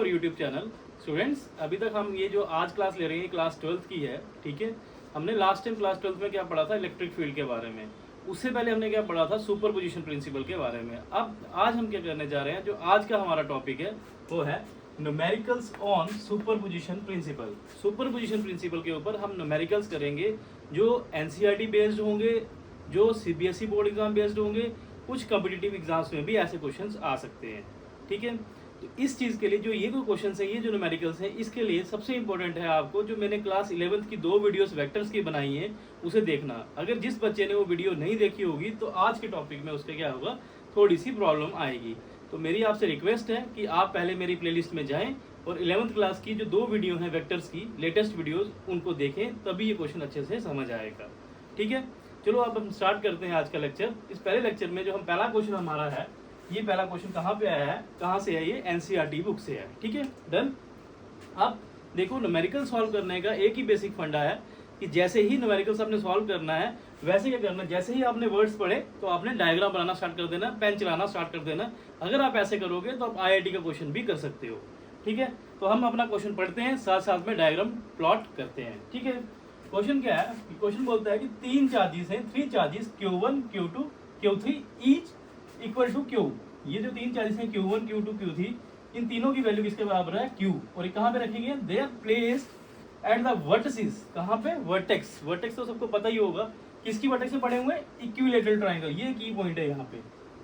Our YouTube channel. Students, अभी तक हम ये जो आज क्लास ले रहे हैं क्लास 12th की है, ठीक है। हमने लास्ट टाइम क्लास 12th में क्या पढ़ा था, इलेक्ट्रिक फील्ड के बारे में। उससे पहले हमने क्या पढ़ा था, सुपरपोजिशन प्रिंसिपल के बारे में। अब आज हम क्या करने जा रहे हैं, जो आज का हमारा टॉपिक है वो है numericals on superposition principle. Superposition principle के ऊपर हम न्यूमेरिकल्स करेंगे जो एनसीईआरटी बेस्ड होंगे, जो सीबीएसई बोर्ड एग्जाम बेस्ड होंगे, कुछ कॉम्पिटिटिव एग्जाम्स में भी ऐसे क्वेश्चंस आ सकते हैं, ठीक है। तो इस चीज़ के लिए जो ये कोई क्वेश्चन है, ये जो न्यूमेरिकल्स हैं, इसके लिए सबसे इंपॉर्टेंट है आपको जो मैंने क्लास 11th की 2 वीडियोस वेक्टर्स की बनाई हैं उसे देखना। अगर जिस बच्चे ने वो वीडियो नहीं देखी होगी तो आज के टॉपिक में उसका क्या होगा, थोड़ी सी प्रॉब्लम आएगी। तो मेरी आपसे रिक्वेस्ट है कि आप पहले मेरी प्लेलिस्ट में जाएं और 11th क्लास की जो 2 वीडियो हैं वेक्टर्स की, लेटेस्ट वीडियोस, उनको देखें, तभी ये क्वेश्चन अच्छे से समझ आएगा, ठीक है। चलो अब हम स्टार्ट करते हैं आज का लेक्चर। इस पहले लेक्चर में जो हम पहला क्वेश्चन हमारा है, ये पहला क्वेश्चन कहाँ पे आया है, कहाँ से है, ये एनसीईआरटी बुक से है, ठीक है। डन। अब देखो, न्यूमेरिकल सॉल्व करने का एक ही बेसिक फंडा है कि जैसे ही न्यूमेरिकल्स आपने सॉल्व करना है, वैसे क्या करना है, जैसे ही आपने वर्ड्स पढ़े तो आपने डायग्राम बनाना स्टार्ट कर देना, पेन चलाना स्टार्ट कर देना। अगर आप ऐसे करोगे तो आप आईआईटी का क्वेश्चन भी कर सकते हो, ठीक है। तो हम अपना क्वेश्चन पढ़ते हैं, साथ साथ में डायग्राम प्लॉट करते हैं, ठीक है। क्वेश्चन क्या है, क्वेश्चन बोलता है कि 3 चार्जेस हैं, 3 charges Q1 Q2 Q3 each equal to Q। ये जो 3 चार्जेस हैं Q1 Q2 Q3, इन तीनों की वैल्यू किसके बराबर है, Q। और ये कहाँ पे रखेंगे, they are placed at the vertices. कहाँ पे, वर्टेक्स। वर्टेक्स तो सबको पता ही होगा, किसकी वर्टेक्स में पड़े हुए, इक्विलेटरल ट्राइंगल। ये की पॉइंट है यहाँ पे।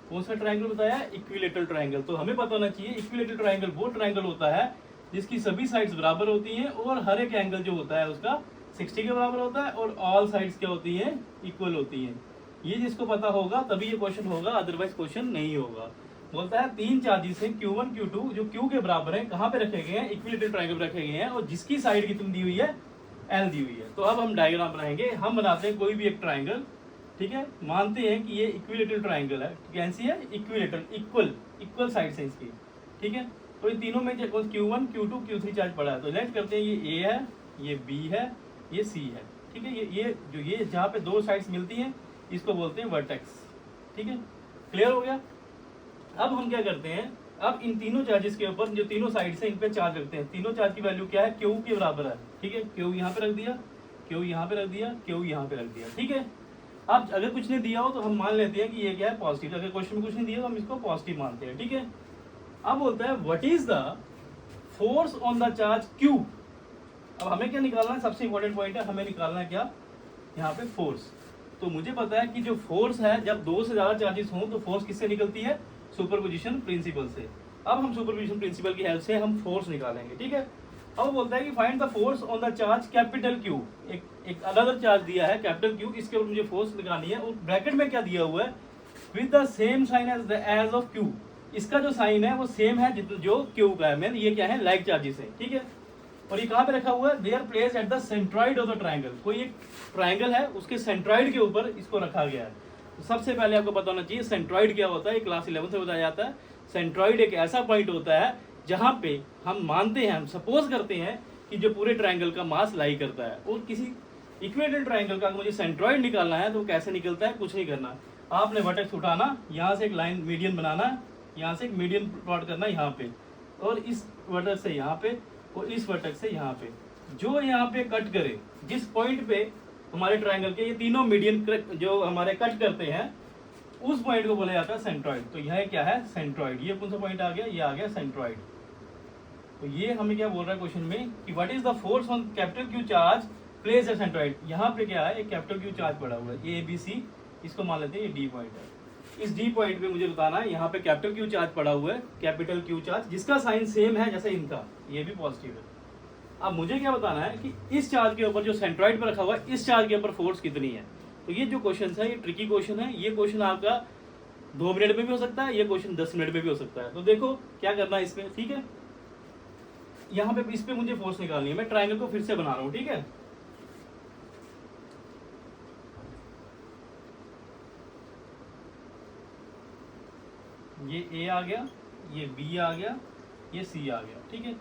कौन सा ट्राइंगल बताया, इक्विलेटरल ट्राइंगल। तो हमें पता होना चाहिए इक्विलेटरल ट्राइंगल वो ट्राइंगल होता है जिसकी सभी साइड्स बराबर होती हैं और हर एक एंगल जो होता है उसका 60 के बराबर होता है और ऑल साइड्स क्या होती हैं, इक्वल होती हैं। ये जिसको पता होगा तभी ये क्वेश्चन होगा, अदरवाइज क्वेश्चन नहीं होगा। बोलता है 3 चार्जेस हैं Q1 Q2 जो Q के बराबर है, कहाँ पे रखे गए हैं, इक्विलेटरल ट्राइंगल रखे गए हैं, और जिसकी साइड कितनी दी हुई है, L दी हुई है। तो अब हम डायग्राम बनाएंगे। हम बनाते हैं कोई भी एक ट्राइंगल, ठीक है। मानते हैं कि ये इक्विलेटरल ट्राइंगल है, कैसी है, इक्विलेटरल, इक्वल साइड है इसकी, ठीक है। तो इन तीनों में Q1 Q2 Q3 चार्ज पड़ा है। तो लेट करते हैं, ये A है, ये B है, ये C है, ठीक है। ये जहाँ पे 2 साइड्स मिलती हैं इसको बोलते हैं वर्टेक्स, ठीक है। क्लियर हो गया। अब हम क्या करते हैं, अब इन तीनों चार्जेस के ऊपर जो तीनों साइड्स हैं इन पे चार्ज रखते हैं। तीनों चार्ज की वैल्यू क्या है, Q के बराबर है, ठीक है। Q यहाँ पे रख दिया, Q यहाँ पे रख दिया, Q यहाँ पे रख दिया, ठीक है। अब अगर कुछ नहीं दिया हो तो हम मान लेते हैं कि ये क्या है, पॉजिटिव। अगर क्वेश्चन में कुछ नहीं दिया तो हम इसको पॉजिटिव मानते हैं, ठीक है। अब बोलता है what is the force on the charge Q। अब हमें क्या निकालना है, सबसे इंपॉर्टेंट पॉइंट है, हमें निकालना है क्या, यहाँ पे फोर्स। तो मुझे पता है कि जो फोर्स है, जब 2 से ज्यादा चार्जेस हों तो फोर्स किससे निकलती है, सुपरपोजिशन प्रिंसिपल से। अब हम सुपरपोजिशन प्रिंसिपल की हेल्प से हम फोर्स निकालेंगे, ठीक है। अब बोलता है कि find the force on the charge capital Q। एक अदर चार्ज दिया है कैपिटल Q, इसके ऊपर मुझे फोर्स निकालनी है। और ब्रैकेट में क्या दिया हुआ है, with the same sign as of Q। इसका जो साइन है वो सेम है जो Q का है। मैंने ये क्या है, लाइक चार्जेस है, ठीक है। और ये कहाँ पे रखा हुआ है, they are placed at the centroid of the triangle. कोई एक ट्राइंगल है, उसके सेंट्रॉइड के ऊपर इसको रखा गया है। तो सबसे पहले आपको पता होना चाहिए सेंट्रॉइड क्या होता है, क्लास 11 में बताया जाता है। सेंट्रॉइड एक ऐसा पॉइंट होता है जहाँ पे हम मानते हैं, हम सपोज करते हैं कि जो पूरे ट्राइंगल का मास लाई करता है। और किसी इक्विलेटरल ट्राइंगल का मुझे सेंट्रॉइड निकालना है तो कैसे निकलता है, कुछ नहीं करना, आपने वर्टेक्स उठाना, यहाँ से एक लाइन मीडियन बनाना, यहाँ से एक मीडियन प्लॉट करना यहाँ पे, और इस वर्टेक्स से यहाँ पे और इस वर्टेक्स से यहाँ पे, जो यहाँ पे कट करे, जिस पॉइंट पे हमारे ट्राइंगल के ये तीनों मीडियन जो हमारे कट करते हैं, उस पॉइंट को बोला जाता है सेंट्रॉइड। तो यह क्या है, सेंट्रॉइड। ये कौन सा पॉइंट आ गया, ये आ गया सेंट्रॉइड। तो ये हमें क्या बोल रहा है क्वेश्चन में कि what is the force on capital Q charge placed at centroid. यहाँ पे क्या है, एक कैपिटल Q चार्ज पड़ा हुआ है, A B C, इसको मान लेते हैं ये D पॉइंट है। इस D पॉइंट पे मुझे बताना है, यहाँ पे कैपिटल Q चार्ज पड़ा हुआ है, कैपिटल Q चार्ज, जिसका साइन सेम है जैसे इनका, ये भी पॉजिटिव है। अब मुझे क्या बताना है कि इस चार्ज के ऊपर जो सेंट्रॉइड पर रखा हुआ है, इस चार्ज के ऊपर फोर्स कितनी है। तो ये जो क्वेश्चन है ये ट्रिकी क्वेश्चन है। ये क्वेश्चन आपका 2 मिनट में भी हो सकता है, ये क्वेश्चन 10 मिनट में भी हो सकता है। तो देखो क्या करना है इसमें, ठीक है। यहाँ पे इस पे मुझे फोर्स निकालनी है। मैं ट्राइंगल को फिर से बना रहा हूँ, ठीक है। ये A आ गया, ये B आ गया, ये C आ गया, ठीक है।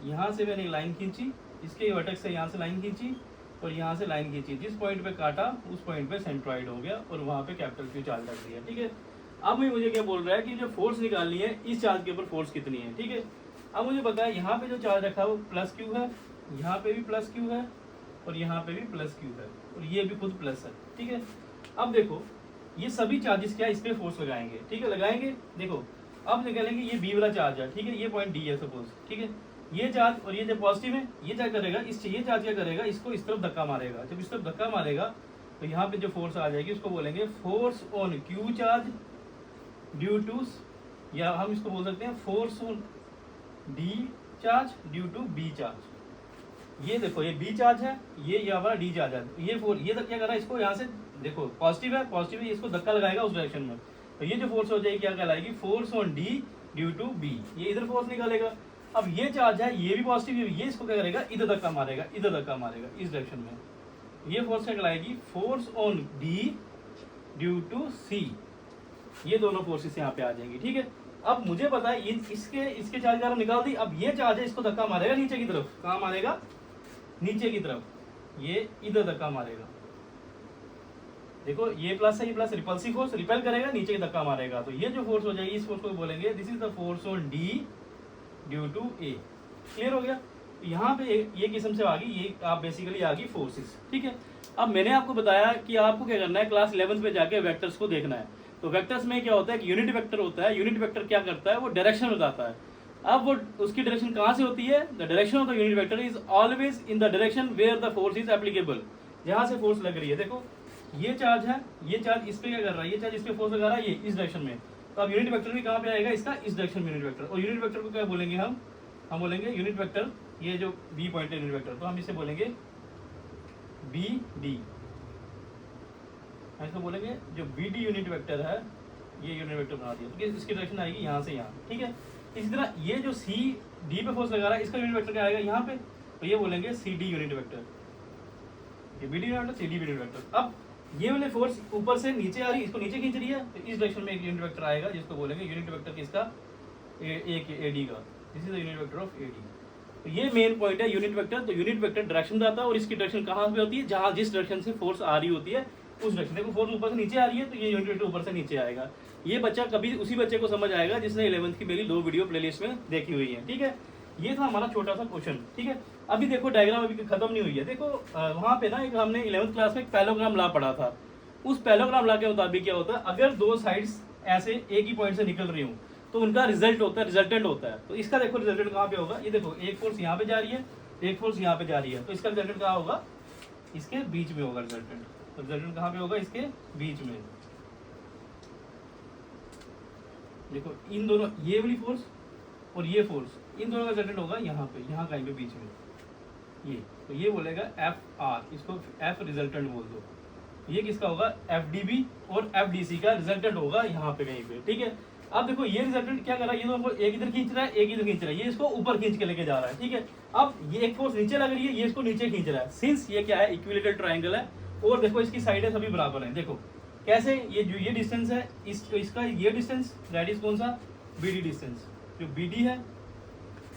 यहाँ से मैंने लाइन खींची, इसके वर्टेक्स से यहाँ से लाइन खींची और यहाँ से लाइन खींची, जिस पॉइंट पे काटा उस पॉइंट पे सेंट्रॉइड हो गया और वहाँ पे कैपिटल Q चार्ज रख दिया, ठीक है। अब मुझे क्या बोल रहा है कि जो फोर्स निकालनी है, इस चार्ज के ऊपर फोर्स कितनी है, ठीक है। अब मुझे बताया यहाँ पे जो चार्ज रखा है वो प्लस क्यू है, यहाँ पे भी प्लस क्यू है और यहाँ पे भी प्लस क्यू है और ये भी खुद प्लस है, ठीक है। अब देखो ये सभी चार्जेस क्या इस पे फोर्स लगाएंगे, ठीक है, लगाएंगे। देखो अब निकालेंगे ये बी वाला चार्ज है, ठीक है, ये पॉइंट डी है सपोज, ठीक है, ये चार्ज और ये जो पॉजिटिव है ये क्या करेगा, ये चार्ज क्या करेगा, इसको इस तरफ धक्का मारेगा। जब इस तरफ धक्का मारेगा तो यहाँ पे जो फोर्स आ जाएगी उसको बोलेंगे force on Q charge due to, या हम इसको बोल सकते हैं force on D charge due to B charge. ये देखो ये बी चार्ज है, ये हमारा डी चार्ज है, ये क्या कर रहा है, इसको यहाँ से देखो पॉजिटिव है, इसको धक्का लगाएगा उस डायरेक्शन में, तो ये जो फोर्स हो जाएगी क्या कहलाएगी, force on D due to B. ये इधर फोर्स निकालेगा। अब ये चार्ज है, ये भी पॉजिटिव है, ये इसको क्या करेगा, इधर धक्का मारेगा, इस डायरेक्शन में। ये फोर्स क्या कहलाएगी, force on D due to C. ये दोनों फोर्सेस यहाँ पे आ जाएंगी, ठीक है। अब मुझे पता है इसके चार्ज का निकाल दी। अब ये चार्ज है, इसको धक्का मारेगा नीचे की तरफ, कहाँ मारेगा, नीचे की तरफ, ये इधर धक्का मारेगा। देखो ये प्लस है, ये प्लस, रिपल्सिव फोर्स रिपेल करेगा, नीचे की धक्का मारेगा, तो ये जो फोर्स हो जाएगी इस फोर्स को बोलेंगे this is the force on D due to A. Clear हो गया। यहाँ पे ये किस्म से आ गई, ये आप बेसिकली आ गई फोर्सेस, ठीक है। अब मैंने आपको बताया कि आपको क्या करना है, क्लास 11th में जाके वेक्टर्स को देखना है। तो वेक्टर्स में क्या होता है कि यूनिट वेक्टर होता है, यूनिट वेक्टर क्या करता है, वो डायरेक्शन बताता है। अब वो उसकी डायरेक्शन कहाँ से होती है, the direction of the unit vector is always in the direction where the force is applicable. जहाँ से फोर्स लग रही है, देखो ये चार्ज है, ये चार्ज इस पे क्या कर रहा है, ये चार्ज इस पे फोर्स लगा रहा है, ये इस डायरेक्शन में। तो अब यूनिट वेक्टर भी कहाँ पे आएगा, इसका इस डायरेक्शन में यूनिट वेक्टर। और यूनिट वेक्टर को क्या बोलेंगे हम बोलेंगे यूनिट वेक्टर, ये जो बी पॉइंट है यूनिट वेक्टर, तो हम इसे बोलेंगे बी डी। इसको बोलेंगे जो बी डी यूनिट वेक्टर है, ये यूनिट वेक्टर बना दिया, तो इसकी डायरेक्शन आएगी यहाँ से यहाँ, ठीक है। इसी तरह ये जो सी डी पे फोर्स लगा रहा है, इसका यूनिट वेक्टर क्या आएगा यहाँ पे, तो ये बोलेंगे सी डी यूनिट वेक्टर, ये B D unit vector, C D unit vector. अब ये वाले फोर्स ऊपर से नीचे आ रही है, इसको नीचे खींच रही है, तो इस डायरेक्शन में एक यूनिट वेक्टर आएगा जिसको बोलेंगे यूनिट वेक्टर किसका, ए डी का। This is the unit vector of A D. तो ये मेन पॉइंट है यूनिट वेक्टर। तो यूनिट वेक्टर डायरेक्शन बताता है और इसकी डायरेक्शन कहाँ पे होती है, जहाँ जिस डायरेक्शन से फोर्स आ रही होती है उस डायरेक्शन। देखो फोर्स ऊपर से नीचे आ रही है, तो ये यूनिट वेक्टर ऊपर से नीचे आएगा। ये बच्चा कभी उसी बच्चे को समझ आएगा जिसने 11th की मेरी 2 वीडियो प्लेलिस्ट में देखी हुई है, ठीक है। ये था हमारा छोटा सा क्वेश्चन, ठीक है। अभी देखो डायग्राम अभी खत्म नहीं हुई है। देखो वहाँ पे ना एक हमने 11th क्लास में एक पैलोग्राम ला पढ़ा था। उस पैलोग्राम ला के मुताबिक क्या होता है, अगर दो साइड्स ऐसे एक ही पॉइंट से निकल रही हूँ तो उनका रिजल्ट होता है, रिजल्टेंट होता है। तो इसका देखो रिजल्टेंट कहाँ पे होगा, ये देखो एक फोर्स यहाँ पे जा रही है, एक फोर्स यहाँ पे जा रही है, तो इसका रिजल्टेंट कहाँ होगा, इसके बीच में होगा रिजल्टेंट। तो रिजल्टेंट कहाँ पे होगा, इसके बीच में। देखो इन दोनों, ये वाली फोर्स और ये फोर्स, इन दोनों का रिजल्टेंट होगा यहाँ पे, यहाँ कहीं पे बीच में ये। तो ये बोलेगा एफ आर, इसको एफ रिजल्टेंट बोल दो। ये किसका होगा, एफ डी बी और एफ डी सी का रिजल्टेंट होगा यहाँ पे कहीं पे, ठीक है। अब देखो ये रिजल्टेंट क्या कर रहा है, ये दोनों को एक इधर खींच रहा है, एक इधर खींच रहा है, ये इसको ऊपर खींच के लेके जा रहा है, ठीक है। अब ये एक फोर्स नीचे लग रही है, ये इसको नीचे खींच रहा है। सिंस ये क्या है, इक्विलेटरल ट्रायंगल है और देखो इसकी साइडें सभी बराबर हैं। देखो कैसे, ये जो ये डिस्टेंस है इसका ये डिस्टेंस दैट इज कौन सा, बी डी डिस्टेंस। जो बी डी है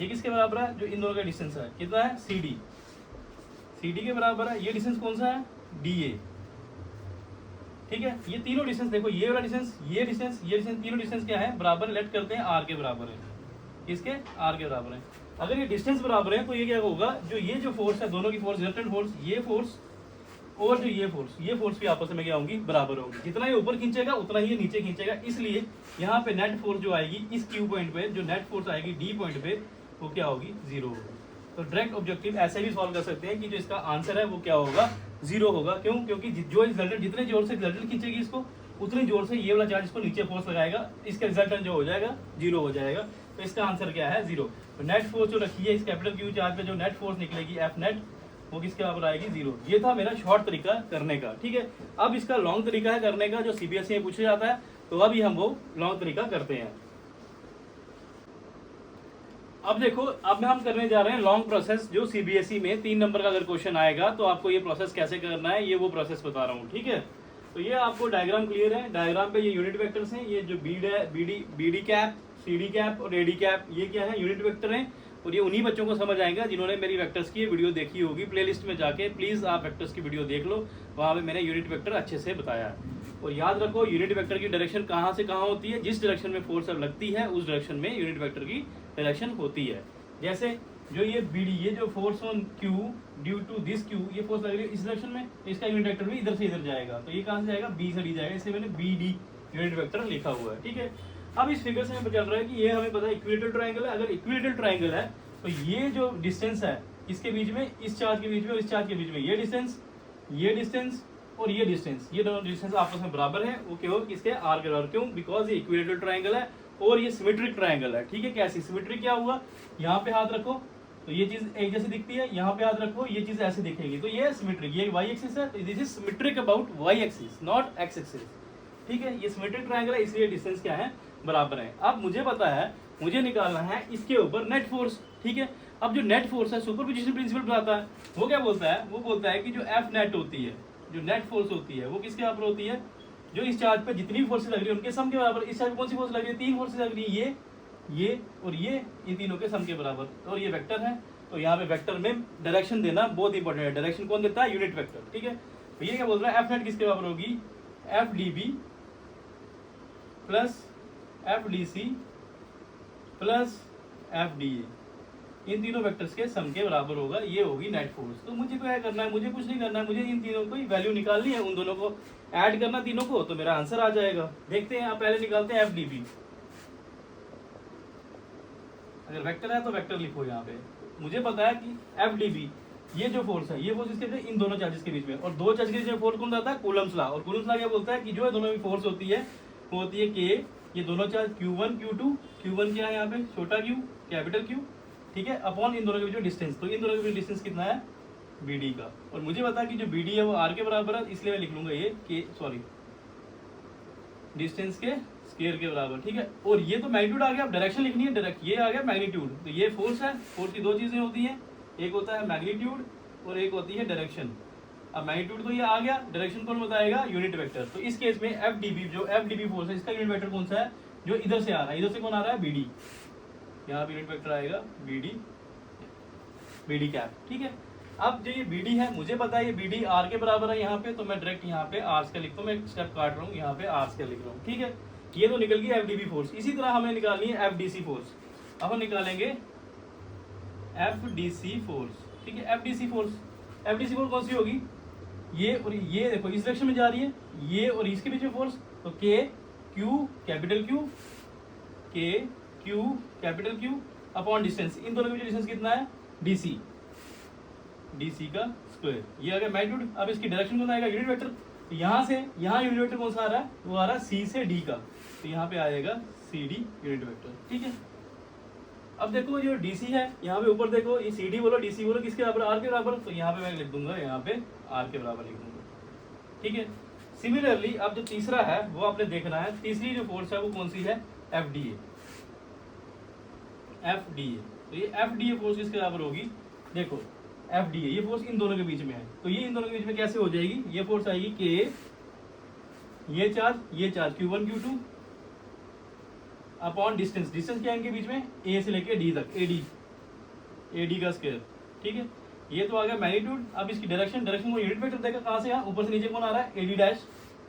ये किसके बराबर है, जो इन दोनों का डिस्टेंस है कितना है, सी डी, सी डी के बराबर है। ये डिस्टेंस कौन सा है, डी ए, ठीक है। ये तीनों डिस्टेंस देखो, ये वाला डिस्टेंस, ये डिस्टेंस, ये डिस्टेंस, तीनों डिस्टेंस क्या है, बराबर लेट करते हैं आर के बराबर है, इसके आर के बराबर है। अगर ये डिस्टेंस बराबर है तो ये क्या होगा, जो ये जो फोर्स है, दोनों की फोर्स, रिजल्टेंट फोर्स, ये फोर्स और जो ये फोर्स भी आपस में क्या होंगी, बराबर होंगी। जितना ये ऊपर खींचेगा उतना ही ये नीचे खींचेगा, इसलिए यहाँ पे नेट फोर्स जो आएगी इस क्यू पॉइंट पे, जो नेट फोर्स आएगी डी पॉइंट पे, वो क्या होगी, 0 होगी। तो डायरेक्ट ऑब्जेक्टिव ऐसे भी सॉल्व कर सकते हैं कि जो इसका आंसर है वो क्या होगा, 0 होगा। क्यों, क्योंकि जो रिजल्टेंट, जितने जोर से रिजल्टेंट खींचेगी इसको, उतनी जोर से ये वाला चार्ज इसको नीचे फोर्स लगाएगा, इसका रिजल्टेंट जो हो जाएगा 0 हो जाएगा। तो इसका आंसर क्या है, 0। तो नेट फोर्स जो रखी है इस कैपिटल क्यू चार्ज पे, जो नेट फोर्स निकलेगी एफ नेट, वो किसके बराबर आएगी, 0। ये था मेरा शॉर्ट तरीका करने का, ठीक है। अब इसका लॉन्ग तरीका है करने का, जो सीबीएसई में पूछा जाता है, तो अभी हम वो लॉन्ग तरीका करते हैं। अब देखो, अब हम करने जा रहे हैं लॉन्ग प्रोसेस, जो सीबीएसई में 3 नंबर का अगर क्वेश्चन आएगा तो आपको ये प्रोसेस कैसे करना है, ये वो प्रोसेस बता रहा हूँ, ठीक है। तो ये आपको डायग्राम क्लियर है। डायग्राम पे ये यूनिट वेक्टर्स हैं, ये जो B D cap, C D cap और ए डी कैप, ये क्या है, यूनिट वेक्टर हैं। और ये उन्हीं बच्चों को समझ आएगा जिन्होंने मेरी वेक्टर्स की वीडियो देखी होगी। प्लेलिस्ट में जाके प्लीज़ आप वेक्टर्स की वीडियो देख लो, वहाँ पे मैंने यूनिट वेक्टर अच्छे से बताया है। और याद रखो यूनिट वेक्टर की डायरेक्शन कहाँ से कहाँ होती है, जिस डायरेक्शन में फोर्स अब लगती है उस डायरेक्शन में यूनिट वेक्टर की डायरेक्शन होती है। जैसे जो ये BD, ये जो force on Q due to this Q, ये फोर्स लग रही है इस डायरेक्शन में, तो इसका यूनिट वेक्टर भी इधर से इधर जाएगा, तो ये कहाँ से जाएगा, B से D जाएगा, इसलिए मैंने BD यूनिट वेक्टर लिखा हुआ है। ठीक है, अब इस फिगर से हमें पता चल रहा है कि ये हमें पता है इक्विलेटरल ट्रायंगल है। अगर इक्विलेटरल ट्रायंगल है तो ये जो डिस्टेंस है इसके बीच में, इस चार्ज के बीच में और इस चार्ज के बीच में, ये डिस्टेंस और ये डिस्टेंस, ये दोनों डिस्टेंस आपस में बराबर है। वो केवल किसके, आर के बराबर। क्यों, बिकॉज ये इक्विलेटरल ट्रायंगल है और ये सिमेट्रिक ट्रायंगल है। ठीक है, कैसी सिमेट्रिक, क्या हुआ, यहाँ पे हाथ रखो तो ये चीज एक जैसी दिखती है, यहाँ पे हाथ रखो ये चीज ऐसे दिखेगी, तो ये सिमेट्रिक, ये वाई एक्सिस है, तो this is symmetric about Y axis not X axis. ठीक है, ये सिमेट्रिक ट्रायंगल है, इसलिए डिस्टेंस क्या है, बराबर है। अब मुझे पता है, मुझे निकालना है इसके ऊपर नेट फोर्स। ठीक है, अब जो नेट फोर्स है सुपरपोजिशन प्रिंसिपल बताता है, वो क्या बोलता है, वो बोलता है कि जो एफ नेट होती है, जो नेट फोर्स होती है वो किसके बराबर होती है, जो इस चार्ज पे जितनी भी फोर्सेस लग रही है उनके सम के बराबर। इस चार्ज पे कौन सी फोर्स लग रही है, 3 फोर्सेस लग रही है, ये और ये, इन तीनों के सम के बराबर। और ये वेक्टर है, तो यहाँ पे वेक्टर में डायरेक्शन देना बहुत इंपॉर्टेंट है। डायरेक्शन कौन देता है, यूनिट वेक्टर। ठीक है, तो ये क्या बोल रहा है, एफ नेट किसके बराबर होगी, F D B plus F D C plus F D A, इन तीनों वेक्टर्स के सम के बराबर होगा, ये होगी नेट फोर्स। तो मुझे क्या करना है, मुझे कुछ नहीं करना है, मुझे इन तीनों को वैल्यू निकालनी है, उन दोनों को ऐड करना तीनों को, तो मेरा आंसर आ जाएगा। देखते हैं, आप पहले निकालते हैं एफ डी बी। अगर वेक्टर है तो वेक्टर लिखो यहाँ पे। मुझे पता है कि एफ डी बी, ये जो फोर्स है, ये फोर्स इसके बीच, इन दोनों चार्जेस के बीच में, और दो चार्ज के बीच में फोर्स कौन जाता है, कूलम्स लॉ। और कूलम्स लॉ क्या बोलता है कि जो दोनों में फोर्स होती है वो होती है के, ये दोनों चार्ज Q1 Q2, Q1 क्या है यहाँ पे, छोटा Q कैपिटल Q, ठीक है, अपॉन इन दोनों के बीच में डिस्टेंस। तो इन दोनों के बीच डिस्टेंस कितना है, BD का। और मुझे पता है कि जो BD है वो R के बराबर है, इसलिए मैं लिख लूंगा ये के, सॉरी, डिस्टेंस के स्क्वायर के बराबर। ठीक है, और ये तो मैग्नीट्यूड आ गया, अब डायरेक्शन लिखनी है, डायरेक्ट ये आ गया मैग्नीट्यूड। तो ये फोर्स है, फोर्स की दो चीजें होती हैं, एक होता है मैग्नीट्यूड और एक होती है डायरेक्शन। अब मैग्नीट्यूड तो ये आ गया, डायरेक्शन कौन बताएगा, यूनिट वेक्टर। तो इस केस में एफ डी बी, जो एफ डी बी फोर्स है, इसका यूनिट वेक्टर कौन सा है, जो इधर से आ रहा है, इधर से कौन आ रहा है, BD। यहाँ पे यूनिट वेक्टर आएगा BD कैप। ठीक है, अब जो ये BD है, मुझे पता है ये BD R के बराबर है यहाँ पे, तो मैं डायरेक्ट यहाँ पे R स्क्वायर लिखता हूँ, मैं एक स्टेप काट रहा हूँ, यहाँ पे R स्क्वायर लिख रहा हूँ। ठीक है, ये तो निकल गई FDB फोर्स। इसी तरह हमें निकालनी है FDC फोर्स। अब हम निकालेंगे FDC फोर्स। ठीक है, FDC फोर्स कौन सी होगी, ये और ये देखो इस डायरेक्शन में जा रही है, ये और इसके बीच में फोर्स, तो k q capital Q upon distance, इन दोनों के बीच डिस्टेंस कितना है, DC का स्क्वायर। ये आ गया मैग्नीट्यूड। अब इसकी डायरेक्शन कौन आएगा, यूनिट वेक्टर। तो यहाँ से यहाँ यूनिट वेक्टर कौन सा आ रहा है, वो आ रहा है C से D का, तो यहाँ पे आएगा CD यूनिट वेक्टर। ठीक है, अब देखो जो DC है, यहाँ पे ऊपर देखो, ये CD बोलो DC बोलो, किसके बराबर, R के बराबर। तो यहाँ पे मैं लिख दूंगा, यहाँ पे R के बराबर लिख दूंगा। ठीक है, सिमिलरली अब जो तीसरा है वो आपने देखना है, तीसरी जो फोर्स है वो कौन सी है, FDA। तो ये FDA फोर्स किसके बराबर होगी, देखो FDA, ये फोर्स इन दोनों के बीच में है, तो ये इन दोनों के बीच में कैसे हो जाएगी, ये फोर्स आएगी के, ये charge Q1 Q2 upon distance क्या है इनके बीच में, A से लेके D तक, AD का स्क्वायर। ठीक है, ये तो आ गया मैग्नीट्यूड। अब इसकी डायरेक्शन को यूनिट वेक्टर देगा, कहाँ से, यहाँ ऊपर से नीचे कौन आ रहा है,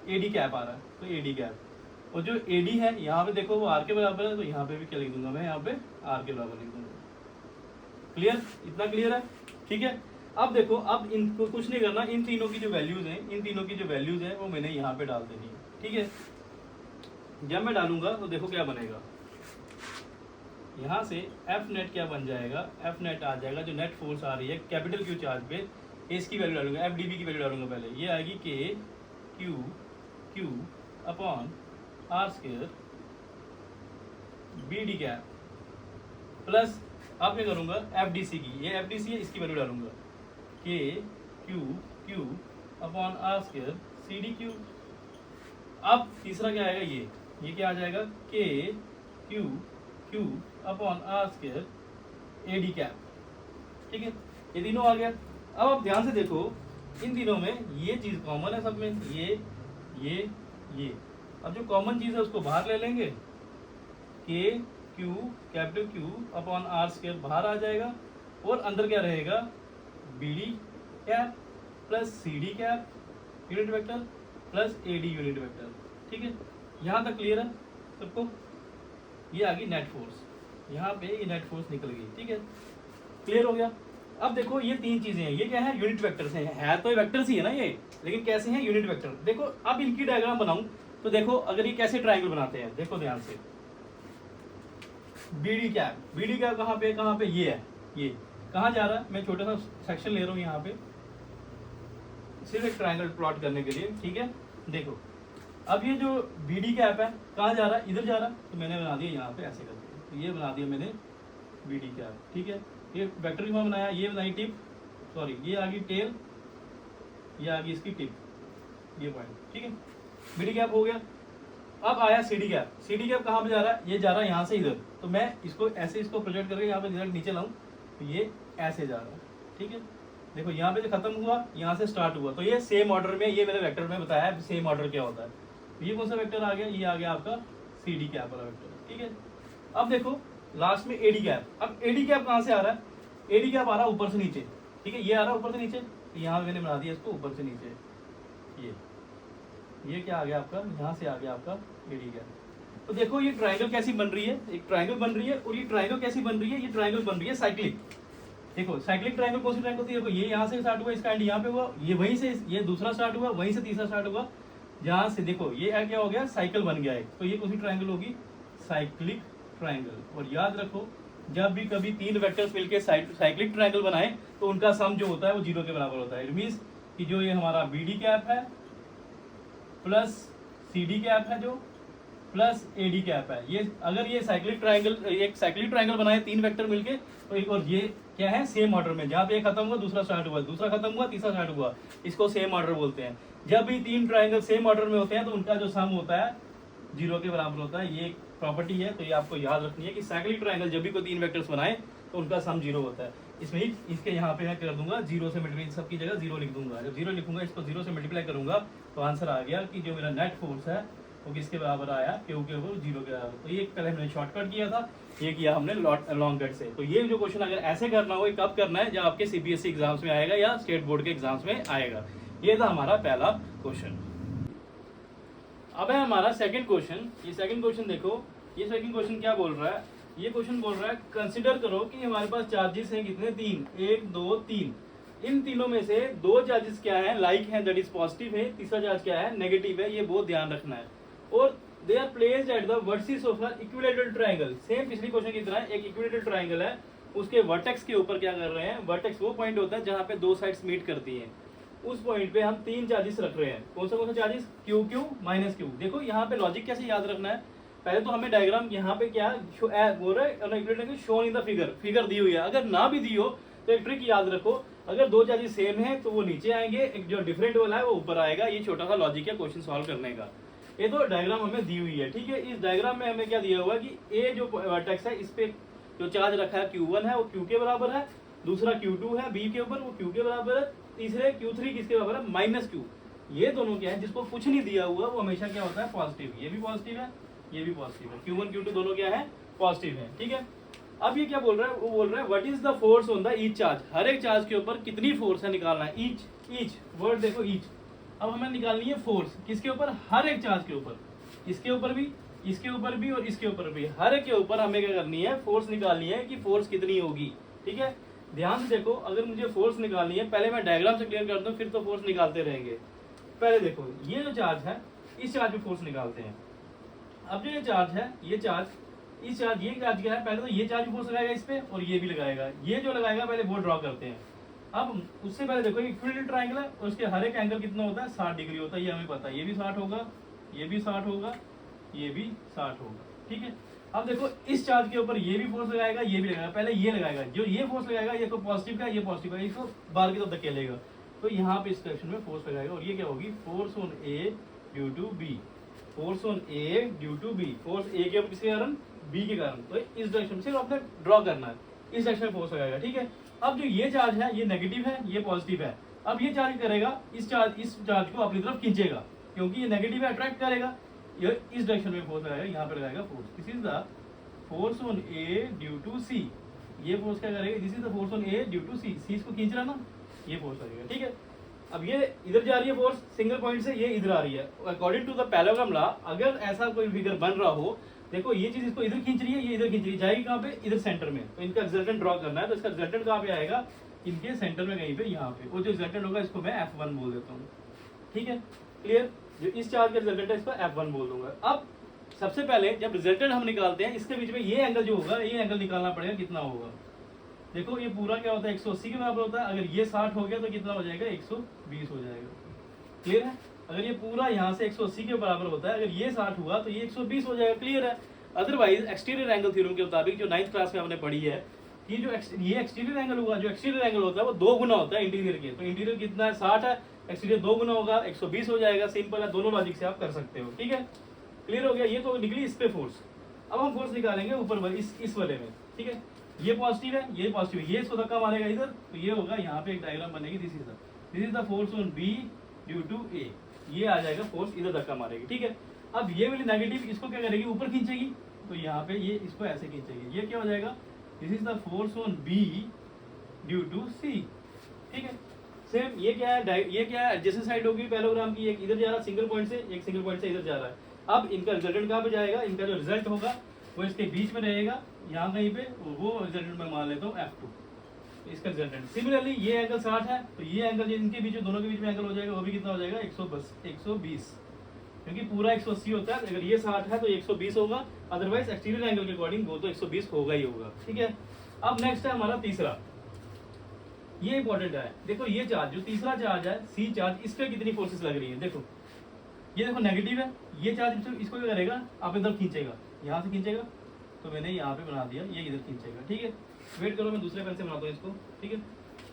AD कैप आ रहा है, तो AD कैप। और जो AD है यहाँ पे देखो वो R के बराबर है, तो यहाँ पे भी क्या लिख दूंगा मैं, यहाँ पे R के बराबर लिख दूंगा। क्लियर, इतना क्लियर है। ठीक है, अब देखो, अब इनको कुछ नहीं करना, इन तीनों की जो वैल्यूज हैं वो मैंने यहाँ पे डाल देनी है। ठीक है, जब मैं डालूंगा तो देखो क्या बनेगा, यहाँ से एफ नेट क्या बन जाएगा, एफ नेट आ जाएगा, जो नेट फोर्स आ रही है कैपिटल Q चार्ज पे, इसकी वैल्यू डालूंगा, FDB की वैल्यू डालूंगा पहले, ये आएगी के Q upon R square BD cap plus, अब क्या करूंगा, FDC की, ये FDC है, इसकी वैल्यू डालूंगा, के Q upon R square CD Q. अब तीसरा क्या आएगा, ये क्या आ जाएगा, के Q upon R square AD cap. ठीक है, ये तीनों आ गया। अब आप ध्यान से देखो, इन तीनों में ये चीज कॉमन है सब में, ये। अब जो कॉमन चीज है उसको बाहर ले लेंगे, के capital Q upon R square बाहर आ जाएगा, और अंदर क्या रहेगा, BD cap plus CD cap unit vector plus AD unit vector. ठीक है, यहाँ तक क्लियर है सबको? ये आ गई नेट फोर्स, यहाँ पे ये नेट फोर्स निकल गई। ठीक है, क्लियर हो गया? अब देखो ये तीन चीजें हैं, ये क्या है? यूनिट वेक्टर से है तो ये वेक्टर्स ही है ना ये, लेकिन कैसे हैं? Unit vector. देखो अब इनकी डायग्राम बनाऊं तो देखो, अगर ये कैसे ट्रायंगल बनाते हैं, देखो ध्यान से। BD कैप कहाँ पे ये है, ये कहाँ जा रहा है? मैं छोटा सा सेक्शन ले रहा हूँ यहाँ पे, सिर्फ एक ट्रायंगल प्लॉट करने के लिए। ठीक है, देखो अब ये जो BD कैप है कहाँ जा रहा है? इधर जा रहा है, तो मैंने बना दिया यहाँ पे ऐसे करके, तो ये बना दिया मैंने BD कैप। ठीक है, ये वेक्टर की फॉर्म बनाया, ये बनाई टिप, सॉरी ये आ गई टेल, ये आ गई इसकी टिप, ये पॉइंट। ठीक है, BD कैप हो गया। अब आया CD कैप कहाँ पे जा रहा है? ये जा रहा है यहाँ से इधर, तो मैं इसको ऐसे इसको प्रोजेक्ट करके यहाँ पे डायरेक्ट नीचे लाऊं तो ये ऐसे जा रहा है। ठीक है, देखो यहाँ पे जो खत्म हुआ यहाँ से स्टार्ट हुआ, तो ये सेम ऑर्डर में, ये मैंने वेक्टर में बताया है सेम ऑर्डर क्या होता है। तो ये कौन सा वेक्टर आ गया? ये आ गया आपका CD कैप वाला वेक्टर। ठीक है, अब देखो लास्ट में AD कैप। अब AD कैप कहाँ से आ रहा है? AD कैप आ रहा है ऊपर से नीचे। ठीक है, ये आ रहा है ऊपर से नीचे, तो यहाँ मैंने बना दिया इसको ऊपर से नीचे। ये क्या आ गया आपका? यहाँ से आ गया आपका AD कैप। तो देखो ये ट्रायंगल कैसी बन रही है, एक ट्रायंगल बन रही है, और ये ट्रायंगल कैसी बन रही है? ये ट्रायंगल बन रही है साइक्लिक। देखो साइक्लिक ट्रायंगल कौन सी ट्रायंगल होती है? देखो ये यहाँ से स्टार्ट हुआ, इसका एंड यहाँ पे हुआ, ये वहीं से ये दूसरा स्टार्ट हुआ, वहीं से तीसरा स्टार्ट हुआ, जहाँ से देखो ये क्या हो गया? साइकिल बन गया है। तो ये कौन सी ट्रायंगल होगी? Cyclic triangle. और याद रखो, जब भी कभी तीन वेक्टर्स मिलके साइक्लिक ट्रायंगल बनाए तो उनका सम जो होता है वो 0 के बराबर होता है। इट मींस कि जो ये हमारा BD कैप है प्लस CD कैप है जो प्लस AD कैप है, ये अगर ये साइक्लिक ट्रायंगल बनाए तीन वेक्टर मिलके, तो एक और ये क्या है? सेम ऑर्डर में, जहाँ पे एक खत्म हुआ दूसरा स्टार्ट हुआ, दूसरा खत्म हुआ तीसरा स्टार्ट हुआ, इसको सेम ऑर्डर बोलते हैं। जब भी तीन ट्रायंगल सेम ऑर्डर में होते हैं तो उनका जो सम होता है 0 के बराबर होता है। ये एक प्रॉपर्टी है, तो ये आपको याद रखनी है कि साइक्लिक ट्रायंगल जब भी कोई तीन वेक्टर्स बनाए तो उनका सम 0 होता है। इसमें ही इसके यहाँ पे मैं कर दूंगा 0 से मल्टीप्लाई, सबकी जगह 0 लिख दूंगा। जब 0 लिखूंगा, इसको 0 से मल्टीप्लाई करूंगा, तो आंसर आ गया कि जो मेरा नेट फोर्स है वो किसके बराबर आया? Q के ऊपर 0 के बराबर। तो ये पहले हमने शॉर्टकट किया था, ये किया हमने लॉन्ग कट से। तो ये जो क्वेश्चन अगर ऐसे करना हो, कब करना है? जब आपके CBSE एग्जाम्स में आएगा या स्टेट बोर्ड के एग्जाम्स में आएगा। ये था हमारा पहला क्वेश्चन। अब है हमारा सेकंड क्वेश्चन। ये सेकंड क्वेश्चन देखो, ये सेकंड क्वेश्चन क्या बोल रहा है? ये क्वेश्चन बोल रहा है कंसिडर करो कि हमारे पास चार्जेस हैं कितने? 3, 1 2 3। इन तीनों में से दो चार्जेस क्या है? लाइक है, दैट इज पॉजिटिव है। तीसरा चार्ज क्या है? नेगेटिव है। ये बहुत ध्यान रखना है। और they are placed at the vertices of an equilateral triangle. Same पिछली क्वेश्चन की तरह एक इक्विलैटरल ट्रायंगल है, उसके वर्टेक्स के ऊपर क्या कर रहे हैं? वर्टेक्स वो पॉइंट होता है जहां पे दो साइड्स मीट करती हैं। उस पॉइंट पे हम तीन चार्जेस रख रहे हैं। कौन सा चार्जेस? Q minus Q। देखो यहाँ पे लॉजिक कैसे याद रखना है? पहले तो हमें डायग्राम यहाँ पे क्या बोल रहा है? शोन इन द फिगर दी हुई है। अगर ना भी दी हो तो एक ट्रिक याद रखो, अगर दो चार्जेस सेम है तो वो नीचे आएंगे, एक जो डिफरेंट वाला है वो ऊपर आएगा। ये छोटा सा लॉजिक है क्वेश्चन सॉल्व करने का। ये तो डायग्राम हमें दी हुई है, ठीक है। इस डायग्राम में हमें क्या दिया हुआ है कि ए जो वर्टेक्स है इस पे जो चार्ज रखा है Q1 है वो Q के बराबर है, दूसरा Q2 है B के ऊपर वो Q के बराबर है, तीसरे Q3 किसके बराबर है? Minus Q। ये दोनों क्या है? जिसको कुछ नहीं दिया हुआ वो हमेशा क्या होता है? पॉजिटिव। ये भी पॉजिटिव है, ये भी पॉजिटिव है। Q1 Q2 दोनों क्या है? पॉजिटिव है, ठीक है। अब ये क्या बोल रहा है? वो बोल रहा है what is the force on the each charge. हर एक चार्ज के ऊपर कितनी फोर्स है निकालना है। ईच वर्ड देखो, ईच। अब हमें निकालनी है फोर्स किसके ऊपर? हर एक चार्ज के ऊपर। इसके ऊपर भी, इसके ऊपर भी और इसके ऊपर भी, हर एक के ऊपर हमें क्या करनी है? फोर्स निकालनी है कि फोर्स कितनी होगी, ठीक है। ध्यान से देखो, अगर मुझे फोर्स निकालनी है, पहले मैं डायग्राम से क्लियर कर दूं, फिर तो फोर्स निकालते रहेंगे। पहले देखो ये जो चार्ज है, इस चार्ज पे फोर्स निकालते हैं। अब जो ये चार्ज है, ये चार्ज, इस चार्ज, ये चार्ज क्या है? पहले तो ये चार्ज फोर्स लगाएगा इस पे और ये भी लगाएगा। ये जो लगाएगा पहले वो ड्रॉ करते हैं। अब उससे पहले देखो इक्विलैटरल ट्रायंगल है और उसके हर एक एंगल कितना होता है? 60 डिग्री होता है। ये हमें पता है। ये भी 60 होगा, ये भी 60 होगा, ये भी 60 होगा, ठीक है। अब देखो इस चार्ज के ऊपर ये भी फोर्स लगाएगा, ये भी लगाएगा। पहले ये लगाएगा, जो ये फोर्स लगाएगा ये को पॉजिटिव का, ये पॉजिटिव का, इसको बाहर की तरफ धकेलेगा, तो यहाँ पे इस डायरेक्शन में फोर्स लगाएगा। और ये क्या होगी? Force on A due to B. Force on A due to B. Force A के ऊपर किसके कारण? बी के कारण। तो इस डायरेक्शन से आपने ड्रॉ करना है, इस डायरेक्शन में फोर्स लगाएगा, ठीक है। अब जो ये चार्ज है ये नेगेटिव है, ये पॉजिटिव है। अब ये चार्ज करेगा, इस चार्ज को अपनी तरफ खींचेगा, क्योंकि ये नेगेटिव है, अट्रैक्ट करेगा। ये इस डायरेक्शन में फोर्स लगाएगा, यहाँ पे लगाएगा force. This is the force on A due to C. ये फोर्स क्या करेगा? This is the force on A due to C. C इसको खींच रहा ना, ये फोर्स लगेगा, ठीक है। अब ये इधर जा रही है फोर्स सिंगल पॉइंट से, ये इधर आ रही है। According to the parallelogram law अगर ऐसा कोई फिगर बन रहा हो, देखो ये चीज इसको इधर खींच रही है, ये इधर खींच रही है, जाएगी कहाँ पे, इधर सेंटर में। तो इनका रिजल्टेंट ड्रॉ करना है, तो इसका रिजल्टेंट कहाँ पे आएगा, इनके सेंटर में कहीं पे, यहाँ पे। वो जो रिजल्टेंट होगा इसको मैं F1 बोल देता हूँ, ठीक है, क्लियर। जो इस चार्ज का रिजल्टेंट है इसको F1 बोल दूंगा। अब सबसे पहले जब रिजल्टेंट हम निकालते हैं, इसके बीच में ये एंगल जो होगा, ये एंगल निकालना पड़ेगा, कितना होगा। देखो ये पूरा क्या होता है 180 के बराबर होता है, अगर ये 60 हो गया तो कितना हो जाएगा, 120 हो जाएगा, क्लियर है। अगर ये पूरा यहाँ से 180 के बराबर होता है, अगर ये 60 हुआ तो ये 120 हो जाएगा, क्लियर है। अदरवाइज एक्सटीरियर एंगल थ्योरम के मुताबिक जो 9th क्लास में हमने पढ़ी है कि जो ये एक्सटीरियर एंगल होगा, जो एक्सटीरियर एंगल होता है वो 2 गुना होता है इंटीरियर के। तो इंटीरियर कितना है 60 है, एक्सटीरियर 2 गुना होगा 120 हो जाएगा। सिंपल है, दोनों लॉजिक से आप कर सकते हो, ठीक है, क्लियर हो गया। ये तो निकली इस पे फोर्स। अब हम फोर्स निकालेंगे ऊपर वाले इस वाले में, ठीक है। ये पॉजिटिव है, ये पॉजिटिव है, ये इसको धक्का मारेगा इधर, तो ये होगा, यहाँ पे एक डायग्राम बनेगी, this is the force on B due to A. ये आ जाएगा फोर्स, इधर धक्का मारेगी, ठीक है। अब ये वाली नेगेटिव इसको क्या करेगी, ऊपर खींचेगी, तो यहाँ पे ये इसको ऐसे खींचेगी, ये क्या हो जाएगा, this is the force on B due to C, ठीक है। सेम ये क्या है, ये क्या है, एडजेसेंट साइड होगी पैरेललोग्राम की, एक इधर जा रहा है सिंगल पॉइंट से, एक सिंगल पॉइंट से इधर जा रहा है। अब इनका रिजल्टेंट कहाँ पे जाएगा, इनका जो रिजल्ट होगा वो इसके बीच में रहेगा, यहाँ कहीं पे, वो रिजल्टेंट मैं मान लेता हूँ F2, इसका रिजल्टेंट। सिमिलरली ये एंगल 60 है, तो ये एंगल इनके बीच, दोनों के बीच में एंगल हो जाएगा, वो भी कितना हो जाएगा, 120, क्योंकि पूरा 180 होता है, अगर ये 60 है तो 120 होगा, अदरवाइज एक्सटीरियर एंगल के अकॉर्डिंग वो तो 120 होगा ही होगा, ठीक है। अब नेक्स्ट है हमारा तीसरा, ये इंपॉर्टेंट है। देखो ये चार्ज, जो तीसरा चार्ज है C चार्ज, इस पे कितनी फोर्सेस लग रही है, देखो ये देखो नेगेटिव है, ये चार्ज इसको क्या करेगा, आप इधर खींचेगा, यहाँ से खींचेगा, तो मैंने यहाँ पे बना दिया, ये इधर खींचेगा, ठीक है। वेट करो, मैं दूसरे पेन से बनाता हूँ इसको, ठीक है।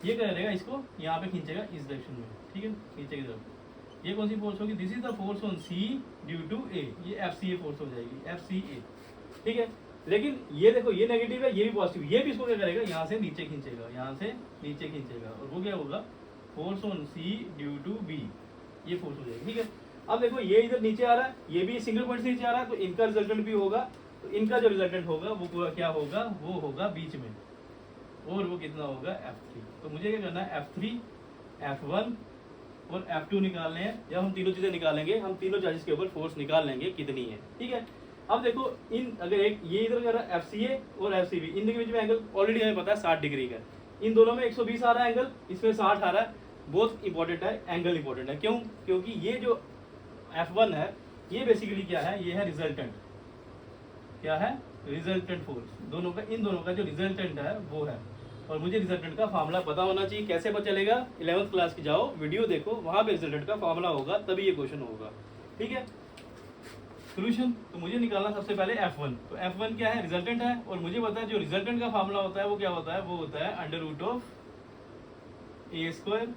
ये क्या करेगा, इसको यहाँ पे खींचेगा इस डायरेक्शन में, ठीक है, नीचे की तरफ। ये कौन सी फोर्स होगी, this is the force on C due to A, ये FCA फोर्स हो जाएगी, FCA, ठीक है। लेकिन ये देखो ये नेगेटिव है, ये भी पॉजिटिव, ये भी इसको क्या करेगा, यहाँ से नीचे खींचेगा, यहाँ से नीचे खींचेगा, और वो क्या होगा, force on C due to B, ये फोर्स हो जाएगी, ठीक है। अब देखो ये इधर नीचे आ रहा है, ये भी सिंगल पॉइंट से नीचे आ रहा है, तो इनका रिजल्टेंट भी होगा, तो इनका जो रिजल्टेंट होगा वो पूरा क्या होगा, वो होगा बीच में, और वो कितना होगा, F3। तो मुझे क्या करना है, F3, F1 और F2 निकालने हैं, या हम तीनों चीजें निकालेंगे, हम तीनों चार्जेस के ऊपर फोर्स निकाल लेंगे कितनी है, ठीक है। अब देखो इन, अगर एक ये इधर कर रहा है FCA और FCB, इनके बीच में एंगल ऑलरेडी हमें पता है 60 डिग्री का, इन दोनों में 120 आ रहा है एंगल, इसमें 60 आ रहा है, बहुत इंपॉर्टेंट है, एंगल इंपॉर्टेंट है, क्यों, क्योंकि ये जो F1 है ये बेसिकली क्या है, ये है रिजल्टेंट, क्या है, रिजल्टेंट फोर्स, दोनों का, इन दोनों का जो रिजल्टेंट है वो है। और मुझे रिजल्टेंट का फार्मूला पता होना चाहिए, कैसे पता चलेगा, 11th क्लास की जाओ वीडियो देखो, वहां पे रिजल्टेंट का फार्मूला होगा, तभी ये क्वेश्चन होगा, ठीक है। सोल्यूशन, तो मुझे निकालना सबसे पहले F1, तो F1 क्या है, रिजल्टेंट है, और मुझे पता है जो रिजल्टेंट का फार्मूला होता है वो क्या होता है, वो होता है under root of A²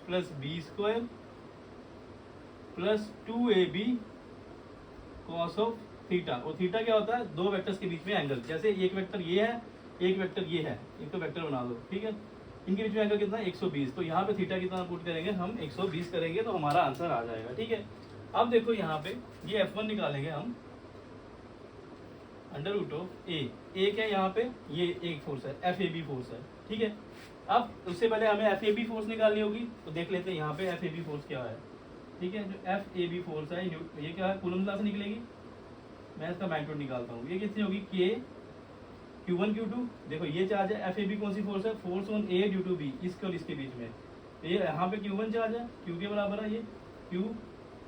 plus B² plus 2AB cos of theta. और थीटा क्या होता है, दो वेक्टर्स के बीच में एंगल, जैसे एक वेक्टर ये है, एक वेक्टर ये है, इनको वेक्टर बना दो, ठीक है। इनके बीच में एंगल कितना है, 120, तो यहाँ पे थीटा कितना पुट करेंगे हम, 120 करेंगे, तो हमारा आंसर आ जाएगा, ठीक है। अब देखो यहाँ पे ये F1 निकालेंगे हम अंडर रूट ऑफ A क्या है यहाँ पे, ये एक फोर्स है, FAB फोर्स है, ठीक है। अब उससे पहले हमें FAB फोर्स निकालनी होगी, तो देख लेते हैं यहाँ पे FAB फोर्स क्या है, ठीक है। जो FAB फोर्स है ये क्या है, कूलम लॉ से निकलेगी, मैं इसका मैग्नीट्यूड निकालता हूँ, ये कितनी होगी, K Q1 Q2, देखो ये चार्ज है, FAB कौन सी फोर्स है, force on A due to B, इसके और इसके बीच में, ये यहाँ पे Q1 चार्ज है, Q के बराबर है, ये Q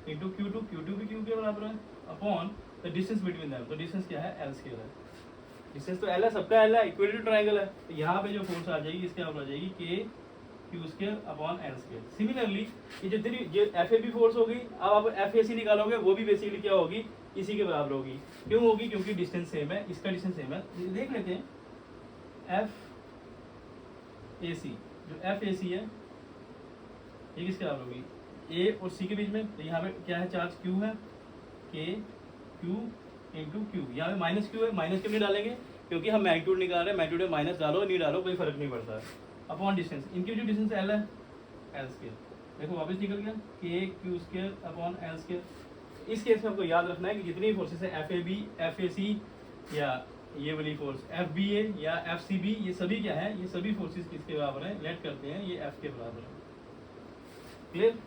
इंटू Q2, Q2 भी Q के बराबर है, upon the distance between them, तो डिस्टेंस क्या है, L स्क्वायर है, डिस्टेंस तो L है, सबका L है, इक्विलेटरल ट्रायंगल है, तो यहाँ पे जो फोर्स आ जाएगी इसके बराबर आ जाएगी K Q² upon L square. Similarly ये जितनी ये FAB फोर्स होगी, अब आप FAC निकालोगे, वो भी बेसिकली क्या होगी, इसी के बराबर होगी, क्यों होगी, क्योंकि डिस्टेंस सेम है, इसका डिस्टेंस सेम है। देख लेते हैं FAC, जो FAC है ये किसके बराबर होगी, A और C के बीच में, तो यहाँ पे क्या है, चार्ज Q है, K Q इंटू Q, यहाँ पे माइनस Q है, माइनस क्यों नहीं डालेंगे, क्योंकि हम मैग्नीट्यूड निकाल रहे हैं, मैग्नीट्यूड में माइनस डालो नहीं डालो कोई फर्क नहीं पड़ता है, अपॉन डिस्टेंस, इनकी जो डिस्टेंस L है, L स्क्वायर, देखो वापस निकल गया, K Q² upon L square. इस केस में आपको याद रखना है कि जितनी फोर्सेस है FAB, FAC या ये वाली फोर्स FBA या FCB, ये सभी क्या है, ये सभी फोर्सेस किसके बराबर है, लेट करते हैं, ये F के बराबर है, क्लियर।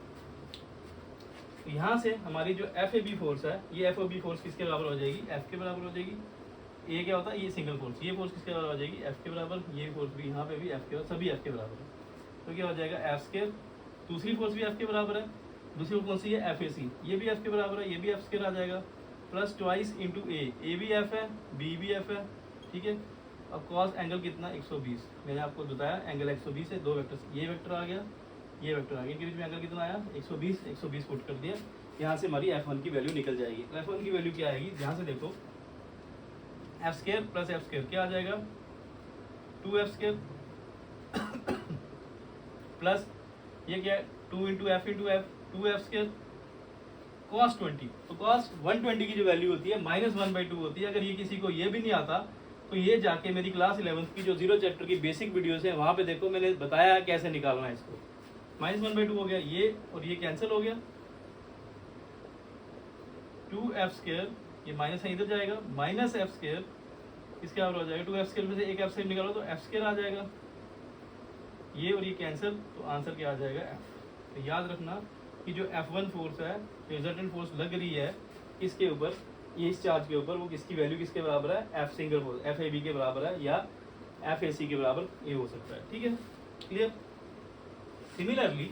यहाँ से हमारी जो एफ ए बी फोर्स है, ये एफ ओ बी फोर्स किसके बराबर हो जाएगी, एफ के बराबर हो जाएगी। ये क्या होता है, ये सिंगल फोर्स, ये फोर्स किसके बराबर हो जाएगी, एफ के बराबर। ये फोर्स भी यहाँ पे भी एफ के, सभी एफ के बराबर है। तो क्या हो जाएगा, एफ स्केयर। दूसरी फोर्स भी एफ के बराबर है, दूसरी फोर्स कौन सी है, एफ ए सी, ये भी एफ के बराबर है, ये भी एफ स्केयर आ जाएगा। प्लस ट्वाइस इंटू ए भी एफ है, बी भी एफ है, ठीक है। अब कॉस एंगल कितना, 120, मैंने आपको बताया एंगल 120 है। दो वेक्टर, ये वेक्टर आ गया, ये वेक्टर आ गया, इनके बीच में एंगल कितना आया, 120 पुट कर दिया। यहाँ से हमारी F1 की वैल्यू निकल जाएगी। F1 की वैल्यू क्या आएगी, ध्यान से देखो, F square plus F square क्या आ जाएगा, 2f स्केयर प्लस ये क्या है, 2 into F 2f square cos 20। तो कॉस 120 की जो वैल्यू होती है -1/2 होती है। अगर ये किसी को ये भी नहीं आता तो ये जाके मेरी क्लास 11th की जो 0 चैप्टर की बेसिक वीडियोस है वहाँ पे देखो, मैंने बताया कैसे निकालना है इसको। -1/2 हो गया ये, और ये कैंसिल हो गया, 2f स्केयर, ये माइनस है इधर जाएगा, माइनस एफ स्केयर इसके बराबर हो जाएगा, 2f स्केयर में से एक एफ स्केयर निकालो तो एफ स्केयर आ जाएगा, ये और ये कैंसिल, तो आंसर क्या आ जाएगा, एफ। तो याद रखना कि जो F1 फोर्स है, जो रिजल्टेंट फोर्स लग रही है इसके ऊपर, ये इस चार्ज के ऊपर, वो किसकी वैल्यू किसके बराबर है, F single force, F A B के बराबर है या एफ ए सी के बराबर ये हो सकता है, ठीक है, क्लियर। सिमिलरली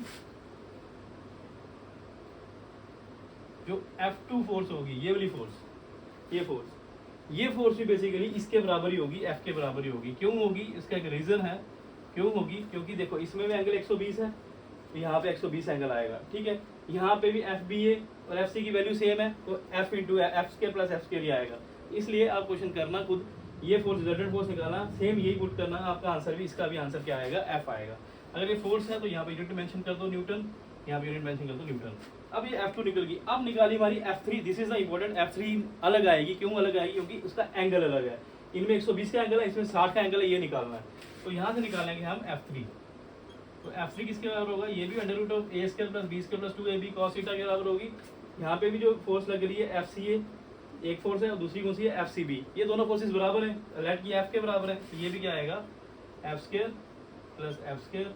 जो F2 फोर्स होगी, ये वाली फोर्स, ये फोर्स भी बेसिकली इसके बराबर ही होगी, एफ के बराबर ही होगी। क्यों होगी, इसका एक रीजन है क्यों होगी, क्योंकि देखो इसमें भी एंगल 120 है, तो यहाँ पे 120 एंगल आएगा, ठीक है। यहाँ पे भी एफ बी ए और एफ सी की वैल्यू सेम है, तो F into F square plus F square ही आएगा। इसलिए आप क्वेश्चन करना खुद, ये फोर्स रिजल्टेंट फोर्स निकालना, सेम यही पुट करना, आपका आंसर भी, इसका भी आंसर क्या आएगा, एफ आएगा। अगर ये फोर्स है तो यहाँ पे यूनिट मेंशन कर दो न्यूटन, यहाँ पे यूनिट मेंशन कर दो न्यूटन। अब ये F2 निकल गई, अब निकाली हमारी F3। This is the important, F3 अलग आएगी, क्यों अलग आएगी, क्योंकि उसका एंगल अलग है। इनमें 120 का एंगल है, इसमें 60 का एंगल है, ये निकालना है। तो यहाँ से निकालेंगे हम F3। तो F3 किसके बराबर होगा, ये भी under root of A square plus B square plus 2ab cos theta के बराबर होगी। यहाँ पे भी जो फोर्स लग रही है FCA एक फोर्स है और दूसरी कौन सी है, FCB, ये दोनों फोर्सेस बराबर हैं, लेट की F के बराबर है, तो ये भी क्या आएगा, F square plus F square,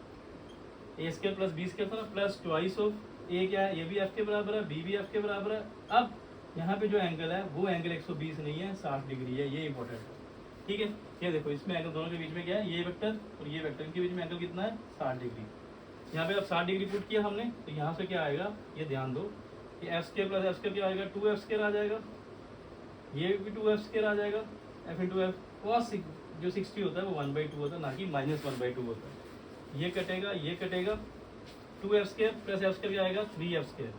A square plus B square था ना, प्लस ट्वाइस ऑफ ए क्या है, ये भी एफ के बराबर है, बी भी एफ के बराबर है। अब यहाँ पे जो एंगल है वो एंगल 120 नहीं है, 60 डिग्री है, ये इंपॉर्टेंट है, ठीक है। ये देखो इसमें एंगल दोनों के बीच में क्या है, ये वेक्टर और ये वेक्टर, इनके बीच में एंगल कितना है, 60 डिग्री। यहाँ पे अब 60 डिग्री पुट किया हमने, तो यहाँ से क्या आएगा, ये ध्यान दो कि F square plus F square क्या आएगा, 2f स्क्वायर आ जाएगा, ये भी 2f स्क्वायर आ जाएगा, एफ इंटू एफ कॉस जो 60 होता है वो 1/2 होता है, ना कि -1/2 होता है। ये कटेगा, ये कटेगा, 2f square plus F square क्या आएगा, 3f square,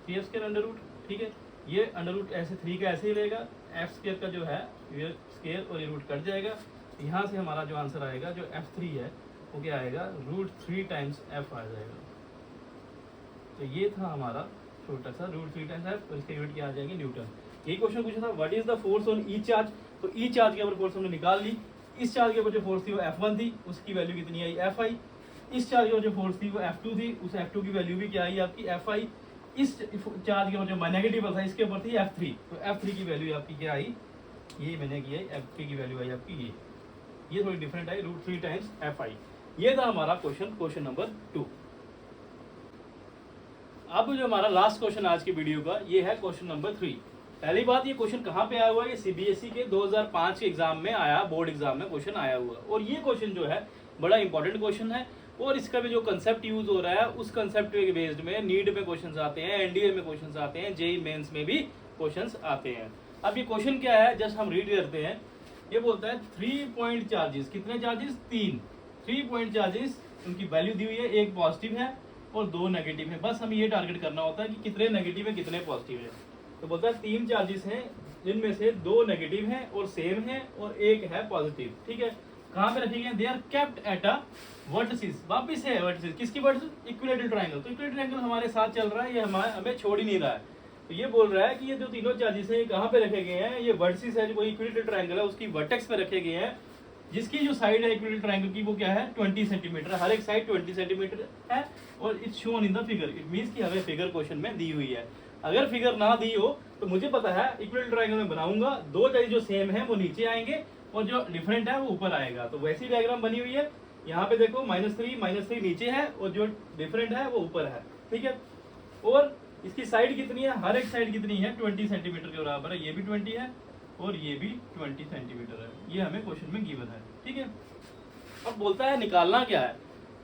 3f square under root, ठीक है। ये अंडर रूट ऐसे 3 का ऐसे ही रहेगा, एफ स्क्वायर का जो है ये स्क्वायर और ये रूट कट जाएगा। यहाँ से हमारा जो आंसर आएगा, जो F3 है वो क्या आएगा, √3 टाइम्स एफ आ जाएगा। तो ये था हमारा छोटा सा √3 टाइम्स एफ, और इसकी यूनिट क्या आ जाएगी, न्यूटन। यही क्वेश्चन पूछा था, what is the force on each charge. तो ईच चार्ज के ऊपर फोर्स हमने निकाल ली। इस चार्ज के ऊपर जो फोर्स थी वो F1 थी, उसकी वैल्यू कितनी आई, F आई। इस चार्ज के ऊपर जो फोर्स थी वो F2 थी, उस F2 की वैल्यू भी क्या आई आपकी, F आई। इस चार्ज के ऊपर जो नेगेटिव था इसके ऊपर थी F3, तो F3 की वैल्यू आपकी क्या आई, ये मैंने किया, F3 की वैल्यू आई आपकी ये थोड़ी different I, √3 times F I. ये था हमारा क्वेश्चन नंबर 2। अब जो हमारा लास्ट क्वेश्चन आज की वीडियो का, ये है क्वेश्चन नंबर 3। पहली बात, ये क्वेश्चन कहाँ पे आया हुआ है, ये सीबीएसई के 2005 के एग्जाम में आया, बोर्ड एग्जाम में क्वेश्चन आया हुआ है। और ये क्वेश्चन जो है बड़ा इंपॉर्टेंट क्वेश्चन है, और इसका भी जो कंसेप्ट यूज हो रहा है उस कंसेप्ट के बेस्ड में नीट में क्वेश्चंस आते हैं, एनडीए में क्वेश्चंस आते हैं, जेई मेंस में भी क्वेश्चंस आते हैं। अब ये क्वेश्चन क्या है, जस्ट हम रीड करते हैं। ये बोलता है 3 पॉइंट चार्जेस, कितने चार्जेस, 3 पॉइंट चार्जेस, उनकी वैल्यू दी हुई है, एक पॉजिटिव है और 2 नेगेटिव है। बस हमें ये टारगेट करना होता है कि कितने नेगेटिव है कितने पॉजिटिव है। तो बोलता है 3 चार्जेस हैं जिनमें से 2 नेगेटिव हैं और सेम है, और एक है पॉजिटिव, ठीक है। कहाँ पे रखे गए, they are kept at a vertices, वापिस है वर्टिसेस, किसकी वर्टिसेस, इक्विलेटरल ट्रायंगल। तो इक्विलेटरल ट्रायंगल हमारे साथ चल रहा है, ये हमें छोड़ ही नहीं रहा है। तो ये बोल रहा है कि ये जो तीनों चार्जेस हैं ये कहाँ पे रखे गए हैं, ये वर्टिसेस है, जो कोई इक्विलेटरल ट्रायंगल है उसकी वर्टेक्स पे रखे गए हैं, जिसकी जो साइड है इक्विलेटरल ट्रायंगल की वो क्या है, 20 सेंटीमीटर, हर एक साइड 20 सेंटीमीटर है, और it's shown in the figure. It means कि हमें फिगर क्वेश्चन में दी हुई है। अगर फिगर ना दी हो तो मुझे पता है इक्विलेटरल ट्रायंगल में बनाऊंगा, 2 चार्जेस जो सेम है वो नीचे आएंगे और जो डिफरेंट है वो ऊपर आएगा। तो वैसी डायग्राम बनी हुई है, यहाँ पे देखो -3 नीचे है और जो डिफरेंट है वो ऊपर है, ठीक है। और इसकी साइड कितनी है, हर एक साइड कितनी है 20 सेंटीमीटर के बराबर है, ये भी 20 है और ये भी 20 सेंटीमीटर है, ये हमें क्वेश्चन में गिवन है, ठीक है। अब बोलता है निकालना क्या है,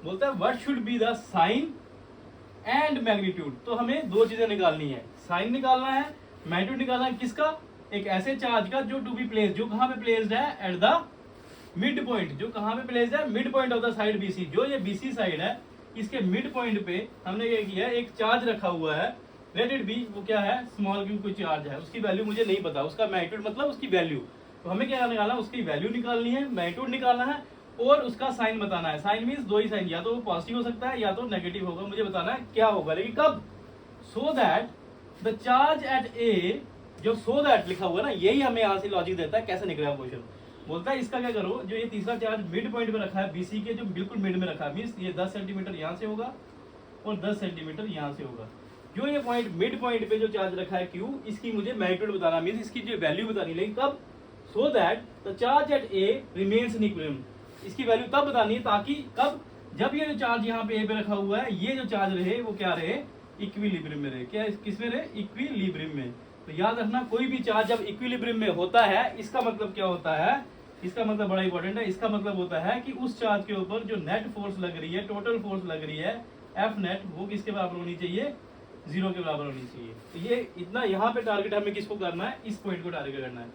बोलता है what should be the sign and magnitude. तो हमें दो चीजें निकालनी है, साइन निकालना है, मैग्नीट्यूड निकालना है, किसका, एक ऐसे चार्ज का जो टू बी प्लेस, जो कहाँ पे प्लेस्ड है, एट द मिड पॉइंट, जो कहाँ पे प्लेस्ड है, mid point of the side BC, जो ये बीसी साइड है इसके मिड पॉइंट पे हमने क्या किया, एक चार्ज रखा हुआ है, लेट इट बी, वो क्या है, स्मॉल क्यू कोई चार्ज है, उसकी वैल्यू मुझे नहीं पता, उसका मैग्नीट्यूड मतलब उसकी वैल्यू, तो हमें क्या निकालना है, उसकी वैल्यू निकालनी है, मैग्नीट्यूड निकालना है और उसका साइन बताना है। साइन मीन्स दो ही साइन, या तो वो पॉजिटिव हो सकता है या तो नेगेटिव होगा, मुझे बताना है क्या होगा, लेकिन कब, so that the charge at A, जो सो दैट लिखा हुआ है ना, यही हमें यहाँ से लॉजिक देता है कैसे निकलेगा क्वेश्चन। बोलता है इसका क्या करो, जो ये तीसरा चार्ज मिड पॉइंट पे रखा है बीसी के, जो बिल्कुल मिड में रखा है, मीन्स ये 10 सेंटीमीटर यहाँ से होगा और 10 सेंटीमीटर यहाँ से होगा, जो ये पॉइंट मिड पॉइंट पे जो चार्ज रखा है क्यू, इसकी मुझे मैग्नीट्यूड बताना, मीन्स इसकी जो वैल्यू बतानी, लेकिन कब, so that the charge at A remains in equilibrium, इसकी वैल्यू तब बतानी है ताकि कब, जब ये जो चार्ज यहाँ पे ए पे रखा हुआ है, ये जो चार्ज रहे वो क्या रहे, इक्विलिब्रियम में रहे, क्या किस में रहे, इक्विलिब्रियम में। तो याद रखना कोई भी चार्ज जब इक्विलिब्रियम में होता है, इसका मतलब क्या होता है, इसका मतलब बड़ा इंपॉर्टेंट है, इसका मतलब होता है कि उस चार्ज के ऊपर जो नेट फोर्स लग रही है, टोटल फोर्स लग रही है एफ नेट, वो किसके बराबर होनी चाहिए, 0 के बराबर होनी चाहिए। तो ये इतना यहाँ पे टारगेट हमें किसको करना है, इस पॉइंट को टारगेट करना है,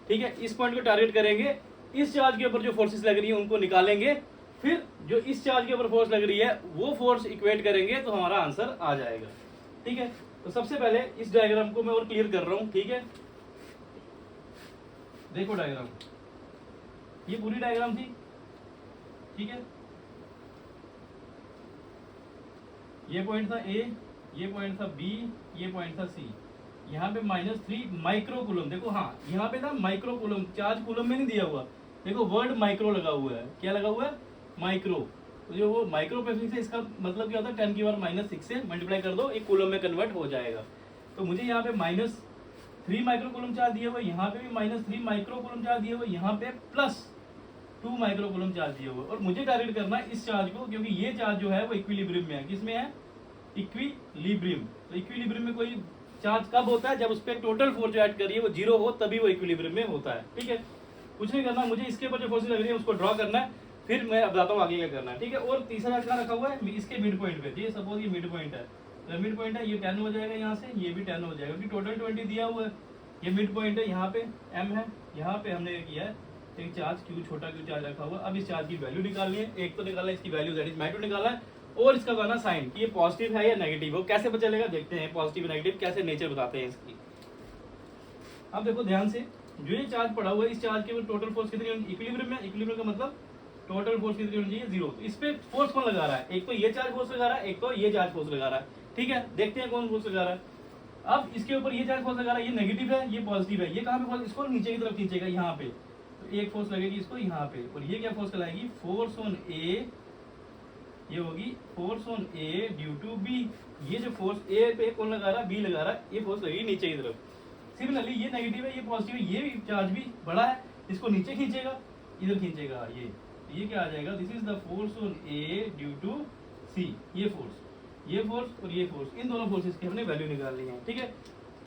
ठीक है। इस पॉइंट को टारगेट करेंगे, इस चार्ज के ऊपर जो फोर्सेस लग रही है उनको निकालेंगे, फिर जो इस चार्ज के ऊपर फोर्स लग रही है वो फोर्स इक्वेट करेंगे तो हमारा आंसर आ जाएगा, ठीक है। तो सबसे पहले इस डायग्राम को मैं और क्लियर कर रहा हूं, ठीक है। देखो डायग्राम, ये पूरी डायग्राम थी, ठीक है। ये पॉइंट था ए, ये पॉइंट था बी, ये पॉइंट था सी, यहाँ पे -3 माइक्रो कूलम, देखो हाँ यहाँ पे था माइक्रो कूलम, चार्ज कूलम में नहीं दिया हुआ, देखो वर्ड माइक्रो लगा हुआ है, क्या लगा हुआ है, माइक्रो। तो जो वो माइक्रो प्रीफिक्स है, इसका मतलब क्या होता है, 10 की पावर -6 से मल्टीप्लाई कर दो, एक कूलम में कन्वर्ट हो जाएगा। तो मुझे यहाँ पे -3 माइक्रो कूलम चार्ज दिया हुआ, यहाँ पे भी -3 माइक्रो कूलम चार्ज दिया हुआ, यहाँ पे +2 माइक्रो कूलम चार्ज दिया हुआ, और मुझे टारगेट करना है इस चार्ज को, क्योंकि ये चार्ज जो है वो इक्विलिब्रियम में है, किसमें है, इक्विलिब्रियम। तो इक्विलिब्रियम में कोई चार्ज कब होता है, जब उस पर टोटल फोर्स जो ऐड करिए वो 0 हो, तभी वो इक्विलिब्रियम में होता है, ठीक है। कुछ नहीं करना, मुझे इसके ऊपर जो फोर्सेस लग रही है उसको ड्रॉ करना है, फिर मैं बताता हूँ आगे क्या करना है, ठीक है। और तीसरा चार्ज कहाँ रखा हुआ है, इसके मिड पॉइंट पे, ठीक है। सपोज ये मिड पॉइंट है, तो मिड पॉइंट है, ये 10 हो जाएगा यहाँ से, ये भी 10 हो जाएगा, क्योंकि टोटल 20 दिया हुआ है। ये मिड पॉइंट है, यहाँ पे एम है, यहाँ पे हमने किया है एक चार्ज क्यू, छोटा क्यू चार्ज रखा हुआ। अब इस चार्ज की वैल्यू निकालनी है, एक तो निकालना है इसकी वैल्यू, दैट इज मैग्नीट्यूड निकालना है, और इसका कहना साइन कि ये पॉजिटिव है या नेगेटिव, वो कैसे पता चलेगा, देखते हैं पॉजिटिव नेगेटिव कैसे नेचर बताते हैं इसकी। अब देखो ध्यान से, जो ये चार्ज पड़ा हुआ है, इस चार्ज के टोटल फोर्स कितनी होगी, इक्विलिब्रियम में, इक्विलिब्रियम का मतलब टोटल फोर्स कितनी होनी चाहिए, 0। इस पे फोर्स कौन लगा रहा है, एक तो ये चार्ज फोर्स लगा रहा है, एक तो ये चार्ज फोर्स लगा रहा है, ठीक है। देखते हैं कौन फोर्स लगा रहा है। अब इसके ऊपर ये चार्ज फोर्स लगा रहा है, ये नेगेटिव है, ये पॉजिटिव है, ये कहाँ पे फोर्स, इसको नीचे की तरफ खींचेगा, यहाँ पे, तो एक फोर्स लगेगी इसको यहाँ पे, और ये क्या फोर्स लगाएगी, फोर्स ऑन ए, ये होगी force on A due to B. ये जो फोर्स ए पे कौन लगा रहा है, बी लगा रहा है, ये फोर्स लगेगी नीचे की तरफ। सिमिलरली ये नेगेटिव है, ये पॉजिटिव है, ये भी चार्ज भी बड़ा है, इसको नीचे खींचेगा, इधर खींचेगा, ये क्या आ जाएगा, this is the force on A due to C. ये फोर्स और ये फोर्स, इन दोनों फोर्सेस की हमने वैल्यू निकालनी है, ठीक है।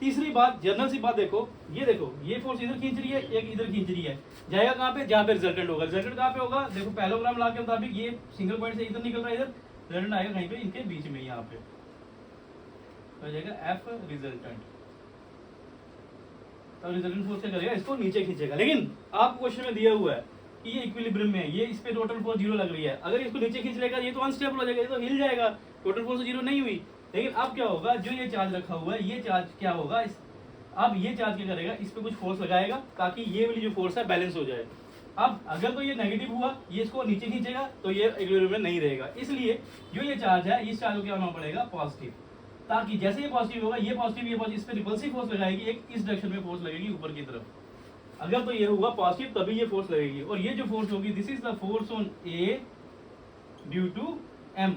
तीसरी बात, जनरल सी बात, देखो ये फोर्स इधर खींच रही है, एक इधर खींच रही है, जाएगा कहाँ पे, जहाँ पे रिजल्टेंट होगा। रिजल्टेंट कहाँ पे होगा, देखो पैरेललोग्राम लॉ के मुताबिक ये सिंगल पॉइंट से इधर निकल रहा है, इधर रिजल्टेंट आएगा कहीं पे इनके बीच में, यहाँ पे हो जाएगा एफ रिजल्टेंट। अब रिजल्टेंट फोर्स क्या करेगा, इसको नीचे खींचेगा। लेकिन आपको क्वेश्चन में दिया हुआ है कि ये इक्विलिब्रियम में है, ये इस पे टोटल फोर्स 0 लग रही है, अगर इसको नीचे खींच लेगा ये तो अनस्टेबल हो जाएगा, ये तो हिल जाएगा, टोटल फोर्स 0 नहीं हुई। लेकिन अब क्या होगा, जो ये चार्ज रखा हुआ है, ये चार्ज क्या होगा, अब ये चार्ज क्या करेगा, इस पे कुछ फोर्स लगाएगा ताकि ये वाली जो फोर्स है बैलेंस हो जाए। अब अगर तो ये नेगेटिव हुआ, ये इसको नीचे खींचेगा तो ये इक्विलिब्रियम में नहीं रहेगा, इसलिए जो ये चार्ज है, इस चार्ज को क्या होना पड़ेगा, पॉजिटिव, ताकि जैसे ये पॉजिटिव होगा, ये पॉजिटिव, इस पे रिपल्सिव फोर्स लगाएगी, एक इस डायरेक्शन में फोर्स लगेगी ऊपर की तरफ। अगर तो ये हुआ पॉजिटिव तभी ये फोर्स लगेगी, और ये जो फोर्स होगी, this is the force on A due to M,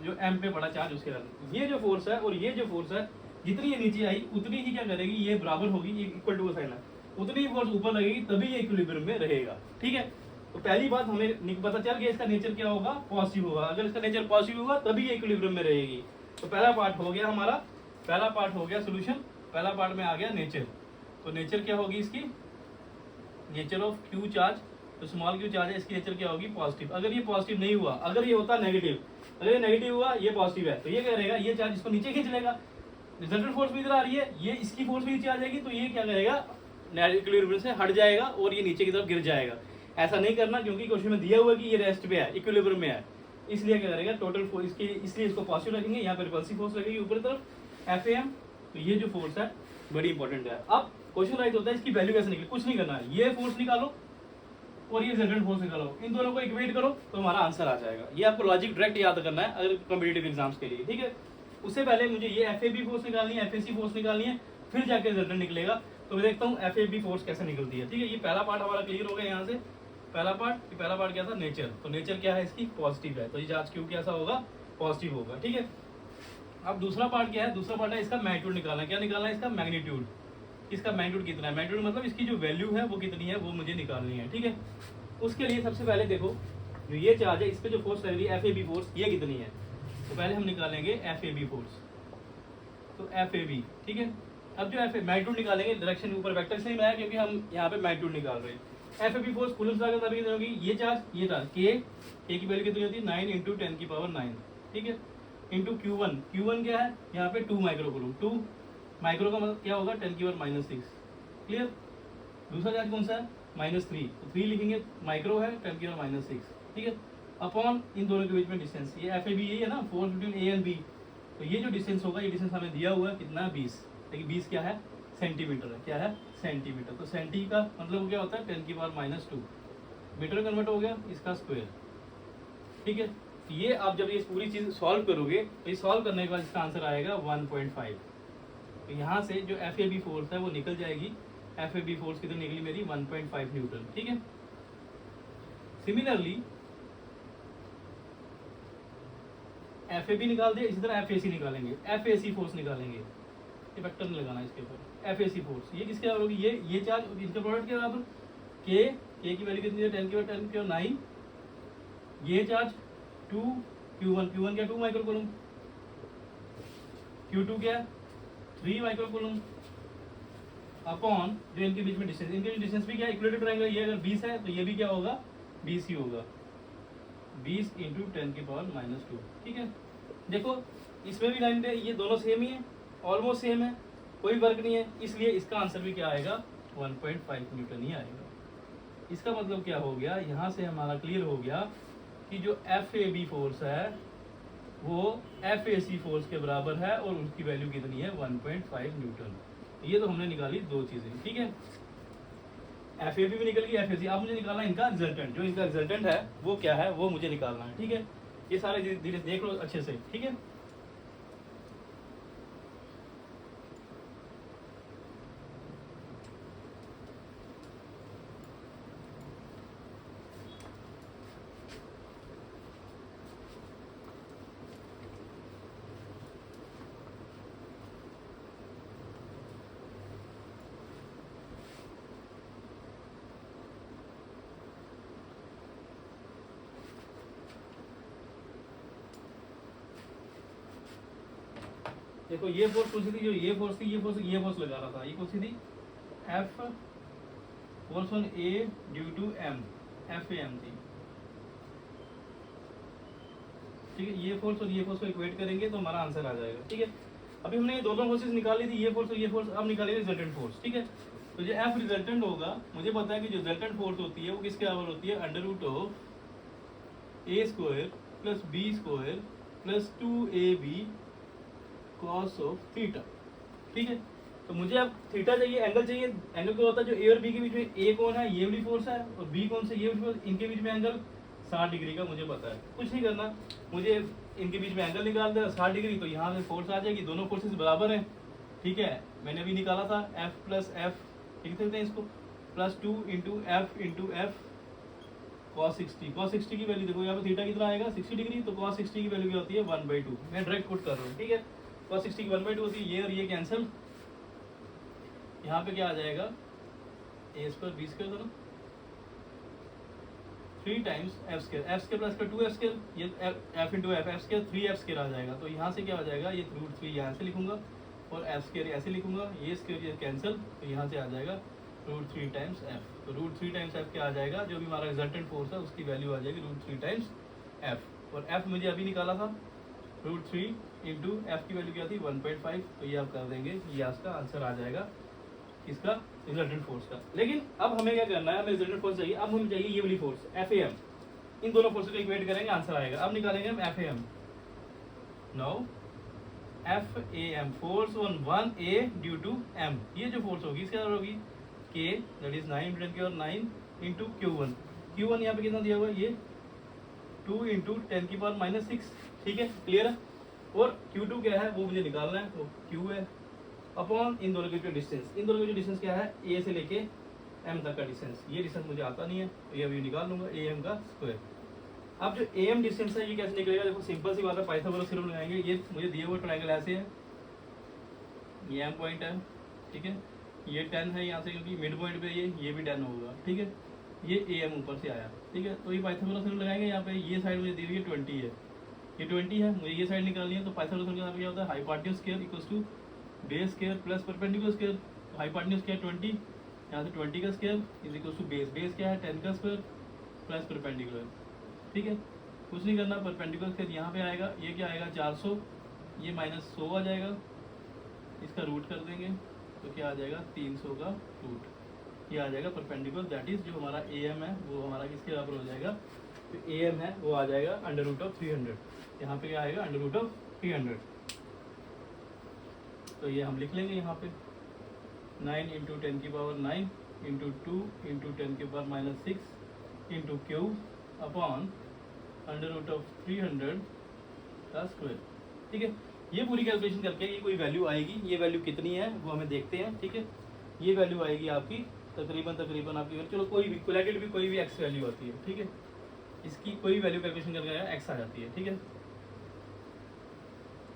जो एम पे बड़ा चार्ज उसके कारण। ये जो फोर्स है और ये जो फोर्स है, जितनी ये नीचे आई उतनी ही क्या करेगी, ये बराबर होगी, ये इक्वल टू का साइन है, उतनी ही फोर्स ऊपर लगेगी, तभी ये इक्विलिब्रियम में रहेगा, ठीक है। तो पहली बात हमें पता चल गया इसका नेचर क्या होगा, पॉजिटिव होगा। अगर इसका नेचर पॉजिटिव होगा तभी ये इक्विलिब्रियम में रहेगी। तो पहला पार्ट हो गया हमारा, पहला पार्ट हो गया सोल्यूशन, पहला पार्ट में आ गया नेचर। तो नेचर क्या होगी इसकी, नेचर ऑफ क्यू चार्ज, तो स्मॉल क्यू चार्ज है, इसकी नेचर क्या होगी, पॉजिटिव। अगर ये पॉजिटिव नहीं हुआ, अगर ये होता नेगेटिव, अगर ये नेगेटिव हुआ ये पॉजिटिव है, तो ये क्या करेगा, ये चार्ज इसको नीचे खींच लेगा, रिजल्टेंट फोर्स भी इधर आ रही है, ये इसकी फोर्स भी नीचे आ जाएगी, तो ये क्या करेगा, इक्विलिब्रियम से हट जाएगा और ये नीचे की तरफ गिर जाएगा। ऐसा नहीं करना, क्योंकि क्वेश्चन में दिया हुआ है कि ये रेस्ट पे है, इक्विलिब्रियम में है, इसलिए क्या करेगा, टोटल फोर्स इसकी, इसलिए इसको पॉजिटिव रखेंगे, यहाँ पे रिपल्सिव फोर्स लगेगी ऊपर तरफ FAM। तो ये जो फोर्स है बड़ी इंपॉर्टेंट है। अब क्वेश्चन राइट होता है इसकी वैल्यू कैसे निकले, कुछ नहीं करना है, ये फोर्स निकालो और ये रिजल्टेंट फोर्स निकालो, इन दोनों को इक्वेट करो तो हमारा आंसर आ जाएगा। ये आपको लॉजिक डायरेक्ट याद करना है अगर कॉम्पिटिटिव एग्जाम्स के लिए, ठीक है। उससे पहले मुझे ये FAB फोर्स निकालनी है, FAC फोर्स निकालनी है, फिर जाके रिजल्टेंट निकलेगा। तो मैं देखता हूँ FAB फोर्स कैसे निकलती है, ठीक है। ये पहला पार्ट हमारा क्लियर हो गया यहाँ से, पहला पार्ट क्या था, नेचर। तो नेचर क्या है इसकी, पॉजिटिव है, तो ये चार्ज क्यू कैसा होगा, पॉजिटिव होगा, ठीक है। अब दूसरा पार्ट क्या है, दूसरा पार्ट है इसका मैग्नीट्यूड निकालना है। क्या निकालना है, इसका मैग्नीट्यूड, इसका मैग्नीट्यूड कितना है, मैग्नीट्यूड मतलब इसकी जो वैल्यू है वो कितनी है, वो मुझे निकालनी है, ठीक है। उसके लिए सबसे पहले देखो जो ये चार्ज है इस पे जो फोर्स लग रही है FAB फोर्स, ये कितनी है, तो पहले हम निकालेंगे FAB फोर्स। तो FAB, ठीक है। अब जो मैग्नीट्यूड निकालेंगे, डायरेक्शन ऊपर वेक्टर से ही बनाया क्योंकि हम यहाँ पे मैग्नीट्यूड निकाल रहे हैं। FAB फोर्स कूलम्स लागत अभी कितनी होगी, ये चार्ज K की वैल्यू कितनी होती है, 9 × 10⁹, ठीक है, इंटू Q1 क्या है यहाँ पे 2 माइक्रो कूलम, 2 माइक्रो का मतलब क्या होगा, 10⁻⁻6, क्लियर। दूसरा चार्ज कौन सा है, -3, तो 3 लिखेंगे, माइक्रो है 10⁻⁻6, ठीक है, अपॉन इन दोनों के बीच में डिस्टेंस, ये FAB यही है ना, force between A and B। तो ये जो डिस्टेंस होगा, ये डिस्टेंस हमें दिया हुआ है कितना, 20, लेकिन 20 क्या है, सेंटीमीटर है, क्या है, सेंटीमीटर। तो सेंटी का मतलब क्या होता है, 10⁻⁻2 मीटर कन्वर्ट हो गया इसका स्क्वायर, ठीक है। ये आप जब ये पूरी चीज सॉल्व करोगे तो ये सॉल्व करने के बाद इसका आंसर आएगा 1.5। तो यहाँ से जो FAB फोर्स है वो निकल जाएगी, FAB फोर्स कितनी निकली मेरी, 1.5 न्यूटन, ठीक है। सिमिलरली FAB निकाल दिया, इसी तरह FAC निकालेंगे, FAC फोर्स निकालेंगे, ये वेक्टर नहीं लगाना इसके ऊपर, FAC फोर्स ये किसके बराबर होगी, ये चार्ज इसका प्रोडक्ट के बराबर, K की वैल्यू कितनी है, 10⁻⁻9, ये चार्ज 2 Q1 क्या 2 माइक्रो कूलम, Q2 क्या 3 माइक्रो कूलम, अपॉन जो इनके बीच में डिस्टेंस, इनके डिस्टेंस भी क्या है, इक्विलेटरल ट्रायंगल, ये अगर 20 है तो ये भी क्या होगा, 20 ही होगा, 20 × 10⁻², ठीक है। देखो इसमें भी लाइन पे ये दोनों सेम ही है, ऑलमोस्ट सेम है, कोई फर्क नहीं है, इसलिए इसका आंसर भी क्या आएगा, 1.5 न्यूटन ही आएगा। इसका मतलब क्या हो गया, यहाँ से हमारा क्लियर हो गया कि जो FAB फोर्स है वो FAC फोर्स के बराबर है और उसकी वैल्यू कितनी है, 1.5 न्यूटन। ये तो हमने निकाली दो चीजें, ठीक है। FAB भी निकल गई, FAC। अब मुझे निकालना है इनका रिजल्टेंट, जो इनका रिजल्टेंट है वो क्या है, वो मुझे निकालना है, ठीक है। ये सारे धीरे देख लो अच्छे से, ठीक है। देखो ये फोर्स कौन सी थी, जो ये फोर्स थी, ये फोर्स लगा रहा था, ये कौन सी थी, F force on A due to M, FAM थी, ठीक है। ये फोर्स और ये फोर्स को इक्वेट करेंगे तो हमारा आंसर आ जाएगा, ठीक है। अभी हमने ये दोनों फोर्सेस निकाली थी, ये फोर्स और ये फोर्स, अब निकालेंगे रिजल्टेंट फोर्स, ठीक है। तो जो F रिजल्टेंट होगा, मुझे पता है कि जो रिजल्टेंट फोर्स होती है वो किसके बराबर होती है, √A² + B² + 2AB cos of theta, ठीक है। तो मुझे अब थीटा चाहिए, एंगल चाहिए। एंगल क्या होता है, जो A और B के बीच में A कौन है, ये वाली फोर्स है, और B कौन से, ये वाली फोर्स, इनके बीच में एंगल 60 डिग्री का मुझे पता है। कुछ नहीं करना, मुझे इनके बीच में एंगल निकाल देना 60 डिग्री, तो यहाँ से फोर्स आ जाएगी, दोनों फोर्सेस बराबर हैं, ठीक है। मैंने अभी निकाला था F + F, लिख देते हैं इसको, +2 × F × F cos 60। cos 60 की वैल्यू देखो, यहाँ पे थीटा कितना आएगा, 60 डिग्री, तो cos 60 की वैल्यू क्या होती है, 1/2। मैं डायरेक्ट पुट कर रहा हूँ, ठीक है। cos 60 की 1/2 होती है, ये और ये कैंसिल, यहाँ पे क्या आ जाएगा, A² B² दोनों, 3 times F square, F square plus 2 F square, ये F into F, F square 3 F square आ जाएगा। तो यहाँ से क्या आ जाएगा, ये √3 यहाँ से लिखूंगा और एफ स्केयर ऐसे लिखूंगा, ये स्केयर ये कैंसिल, तो यहाँ से आ जाएगा √3 टाइम्स एफ। तो √3 टाइम्स एफ क्या आ जाएगा, जो भी हमारा रिजल्टेंट फोर्स है उसकी वैल्यू आ जाएगी √3 टाइम्स एफ। और एफ मुझे अभी निकाला था √3 इंटू एफ की वैल्यू क्या थी 1.5, तो ये आप कर देंगे, ये आपका आंसर आ जाएगा इसका रिजल्टेंट फोर्स का। लेकिन अब हमें क्या करना है, हमें रिजल्टेंट फोर्स चाहिए, अब हमें चाहिए ये वाली फोर्स FAM, इन दोनों फोर्स को इक्वेट करेंगे, आंसर आएगा। अब निकालेंगे हम FAM। Now FAM force on 1A due to M, ये जो फोर्स होगी इसके अंदर होगी K दैट इज 9 × 10 की और 9 इंटू Q1, Q1 यहाँ पे कितना दिया हुआ है, ये 2 × 10 की पावर -6, ठीक है, क्लियर है। और Q2 क्या है वो मुझे निकालना है, तो Q है अपॉन इन दोनों के जो डिस्टेंस, इन दोनों के जो डिस्टेंस क्या है A से लेके M तक का डिस्टेंस, ये डिस्टेंस मुझे आता नहीं है तो ये अभी निकाल लूंगा AM का स्क्वायर। अब जो AM डिस्टेंस है ये कैसे निकलेगा, देखो सिंपल सी बात है, पाइथागोरस थ्योरम लगाएंगे। ये मुझे दिए हुए ट्रायंगल ऐसे है, ये M पॉइंट है, ठीक है, ये 10 है यहाँ से क्योंकि मिड पॉइंट पे ये भी 10 होगा, ठीक है, ये AM ऊपर से आया, ठीक है। तो ये पाइथागोरस थ्योरम लगाएंगे, यहाँ पे ये साइड मुझे दी हुई है 20 है, ये 20 है, मुझे ये साइड निकालनी है। तो पाइथागोरस थ्योरम यहाँ पे क्या होता है, hypotenuse square equals to base square plus perpendicular square. Hypotenuse क्या है 20, यहाँ से 20 का square is equals to base, base क्या है 10 का स्क्वायर प्लस परपेंडिकुलर, ठीक है, कुछ नहीं करना, परपेंडिकुलर स्क्वायर यहाँ पे आएगा, ये क्या आएगा 400, ये -100 आ जाएगा, इसका रूट कर देंगे तो क्या आ जाएगा 300 का रूट, ये आ जाएगा परपेंडिकुलर, दैट इज जो हमारा AM है वो हमारा किसके बराबर हो जाएगा, तो AM है वो आ जाएगा √300, यहाँ पे क्या आएगा √300। तो ये हम लिख लेंगे यहाँ पे 9 × 10 की पावर 9 इंटू 2 × 10 की पावर -6 इंटू Q अपॉन √300 का स्क्वायर, ठीक है। ये पूरी कैलकुलेशन करके ये कोई वैल्यू आएगी, ये वैल्यू कितनी है वो हमें देखते हैं, ठीक है। ये वैल्यू आएगी आपकी तकरीबन आपकी, चलो कोई भी कोलेटेड भी कोई भी x वैल्यू आती है, ठीक है, इसकी कोई वैल्यू कैलकुलेशन करके x आ जाती है, ठीक है,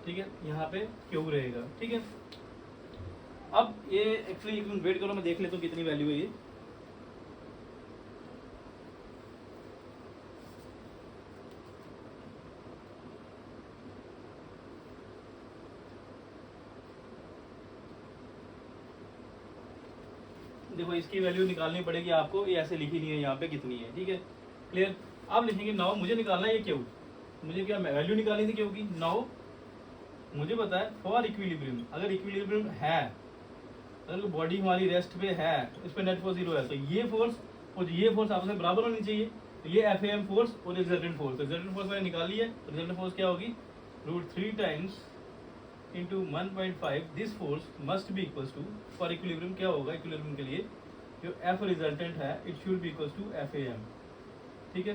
ठीक है, यहाँ पे Q रहेगा, ठीक है। अब ये एक्चुअली एक मिनट वेट करो, मैं देख लेता हूँ कितनी वैल्यू है ये। देखो इसकी वैल्यू निकालनी पड़ेगी आपको, ये ऐसे लिखी नहीं है यहाँ पे कितनी है, ठीक है, क्लियर। अब लिखेंगे नाउ, मुझे निकालना है ये Q, मुझे क्या वैल्यू निकालनी थी Q की। नाउ मुझे पता है फॉर इक्विलिब्रियम, अगर इक्विलिब्रियम है, अगर बॉडी हमारी रेस्ट पे है, इस पर नेट फोर्स 0 है, तो ये फोर्स और ये फोर्स आपस में बराबर होनी चाहिए। तो ये FAM फोर्स और रिजल्टेंट फोर्स, रिजल्टेंट फोर्स मैंने निकाली है, रिजल्टेंट फोर्स क्या होगी √3 times into 1.5, this force must be equals to, for equilibrium क्या होगा, इक्विलिब्रियम के लिए जो F रिजल्टेंट है it should be equals to FAM, ठीक है।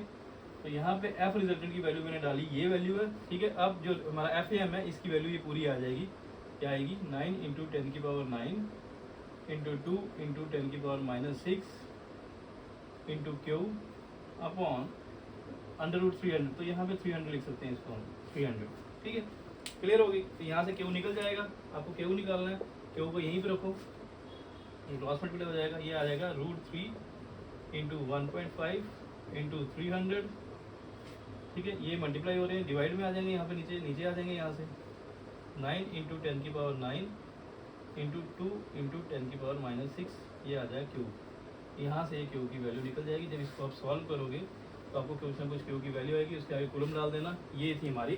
तो यहाँ पे F रिजल्टेंट की वैल्यू मैंने डाली, ये वैल्यू है, ठीक है। अब जो हमारा FAM है इसकी वैल्यू ये पूरी आ जाएगी, क्या आएगी 9 × 10 की पावर 9 इंटू 2 × 10 की पावर -6 इंटू Q अपॉन √300, तो यहाँ पे 300 लिख सकते हैं इसको हम 300, ठीक है, क्लियर होगी। तो यहाँ से Q निकल जाएगा, आपको Q निकालना है, Q को यहीं पे रखो, क्रॉस मल्टीप्लाई हो जाएगा, ये आ जाएगा √3 इंटू 1.5 इंटू 300, ठीक है, ये मल्टीप्लाई हो रहे हैं, डिवाइड में आ जाएंगे, यहाँ पे नीचे आ जाएंगे, यहाँ से 9 × 10 की पावर 9 इंटू 2 × 10 की पावर -6, ये आ जाएगा Q। यहाँ से Q की वैल्यू निकल जाएगी, जब इसको आप सॉल्व करोगे तो आपको कुछ ना कुछ Q की वैल्यू आएगी, उसके आगे कॉलम डाल देना, ये थी हमारी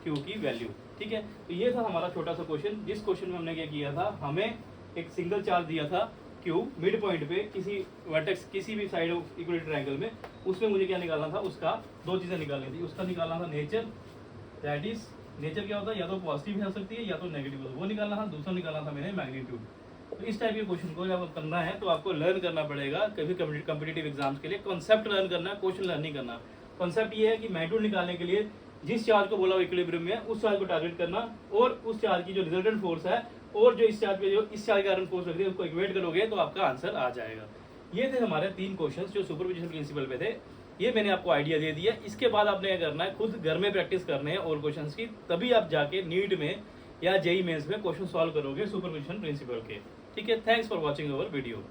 Q की वैल्यू, ठीक है। तो ये था हमारा छोटा सा क्वेश्चन, जिस क्वेश्चन में हमने क्या किया था, हमें एक सिंगल चार्ज दिया था Q मिड पॉइंट पे किसी वर्टेक्स किसी भी साइड ऑफ इक्विलेटरल ट्रायंगल में, उसमें मुझे क्या निकालना था, उसका दो चीज़ें निकालनी थी, उसका निकालना था नेचर, दैट इज नेचर क्या होता है, या तो पॉजिटिव हो सकती है या तो नेगेटिव, वो निकालना था, दूसरा निकालना था मैंने मैग्नीट्यूड। तो इस टाइप के क्वेश्चन को जब करना है तो आपको लर्न करना पड़ेगा, कभी कम्पिटिटिव एग्जाम्स के लिए कॉन्सेप्ट लर्न करना है, क्वेश्चन लर्न नहीं करना। कॉन्सेप्ट ये है कि मैग्नीट्यूड निकालने के लिए जिस चार्ज को बोला इक्विलिब्रियम में उस चार्ज को टारगेट करना, और उस चार्ज की जो रिजल्टेंट फोर्स है और जो इस चार्ज पे जो इस चार्ज का कारण फोर्स लगती है उसको इक्वेट करोगे तो आपका आंसर आ जाएगा। ये थे हमारे 3 क्वेश्चंस जो सुपरपोजिशन प्रिंसिपल पे थे, ये मैंने आपको आइडिया दे दिया। इसके बाद आपने क्या करना है, खुद घर में प्रैक्टिस करने हैं और क्वेश्चंस की, तभी आप जाके नीट में या JEE मेंस में क्वेश्चन सॉल्व करोगे सुपरपोजिशन प्रिंसिपल के, ठीक है। Thanks for watching our video.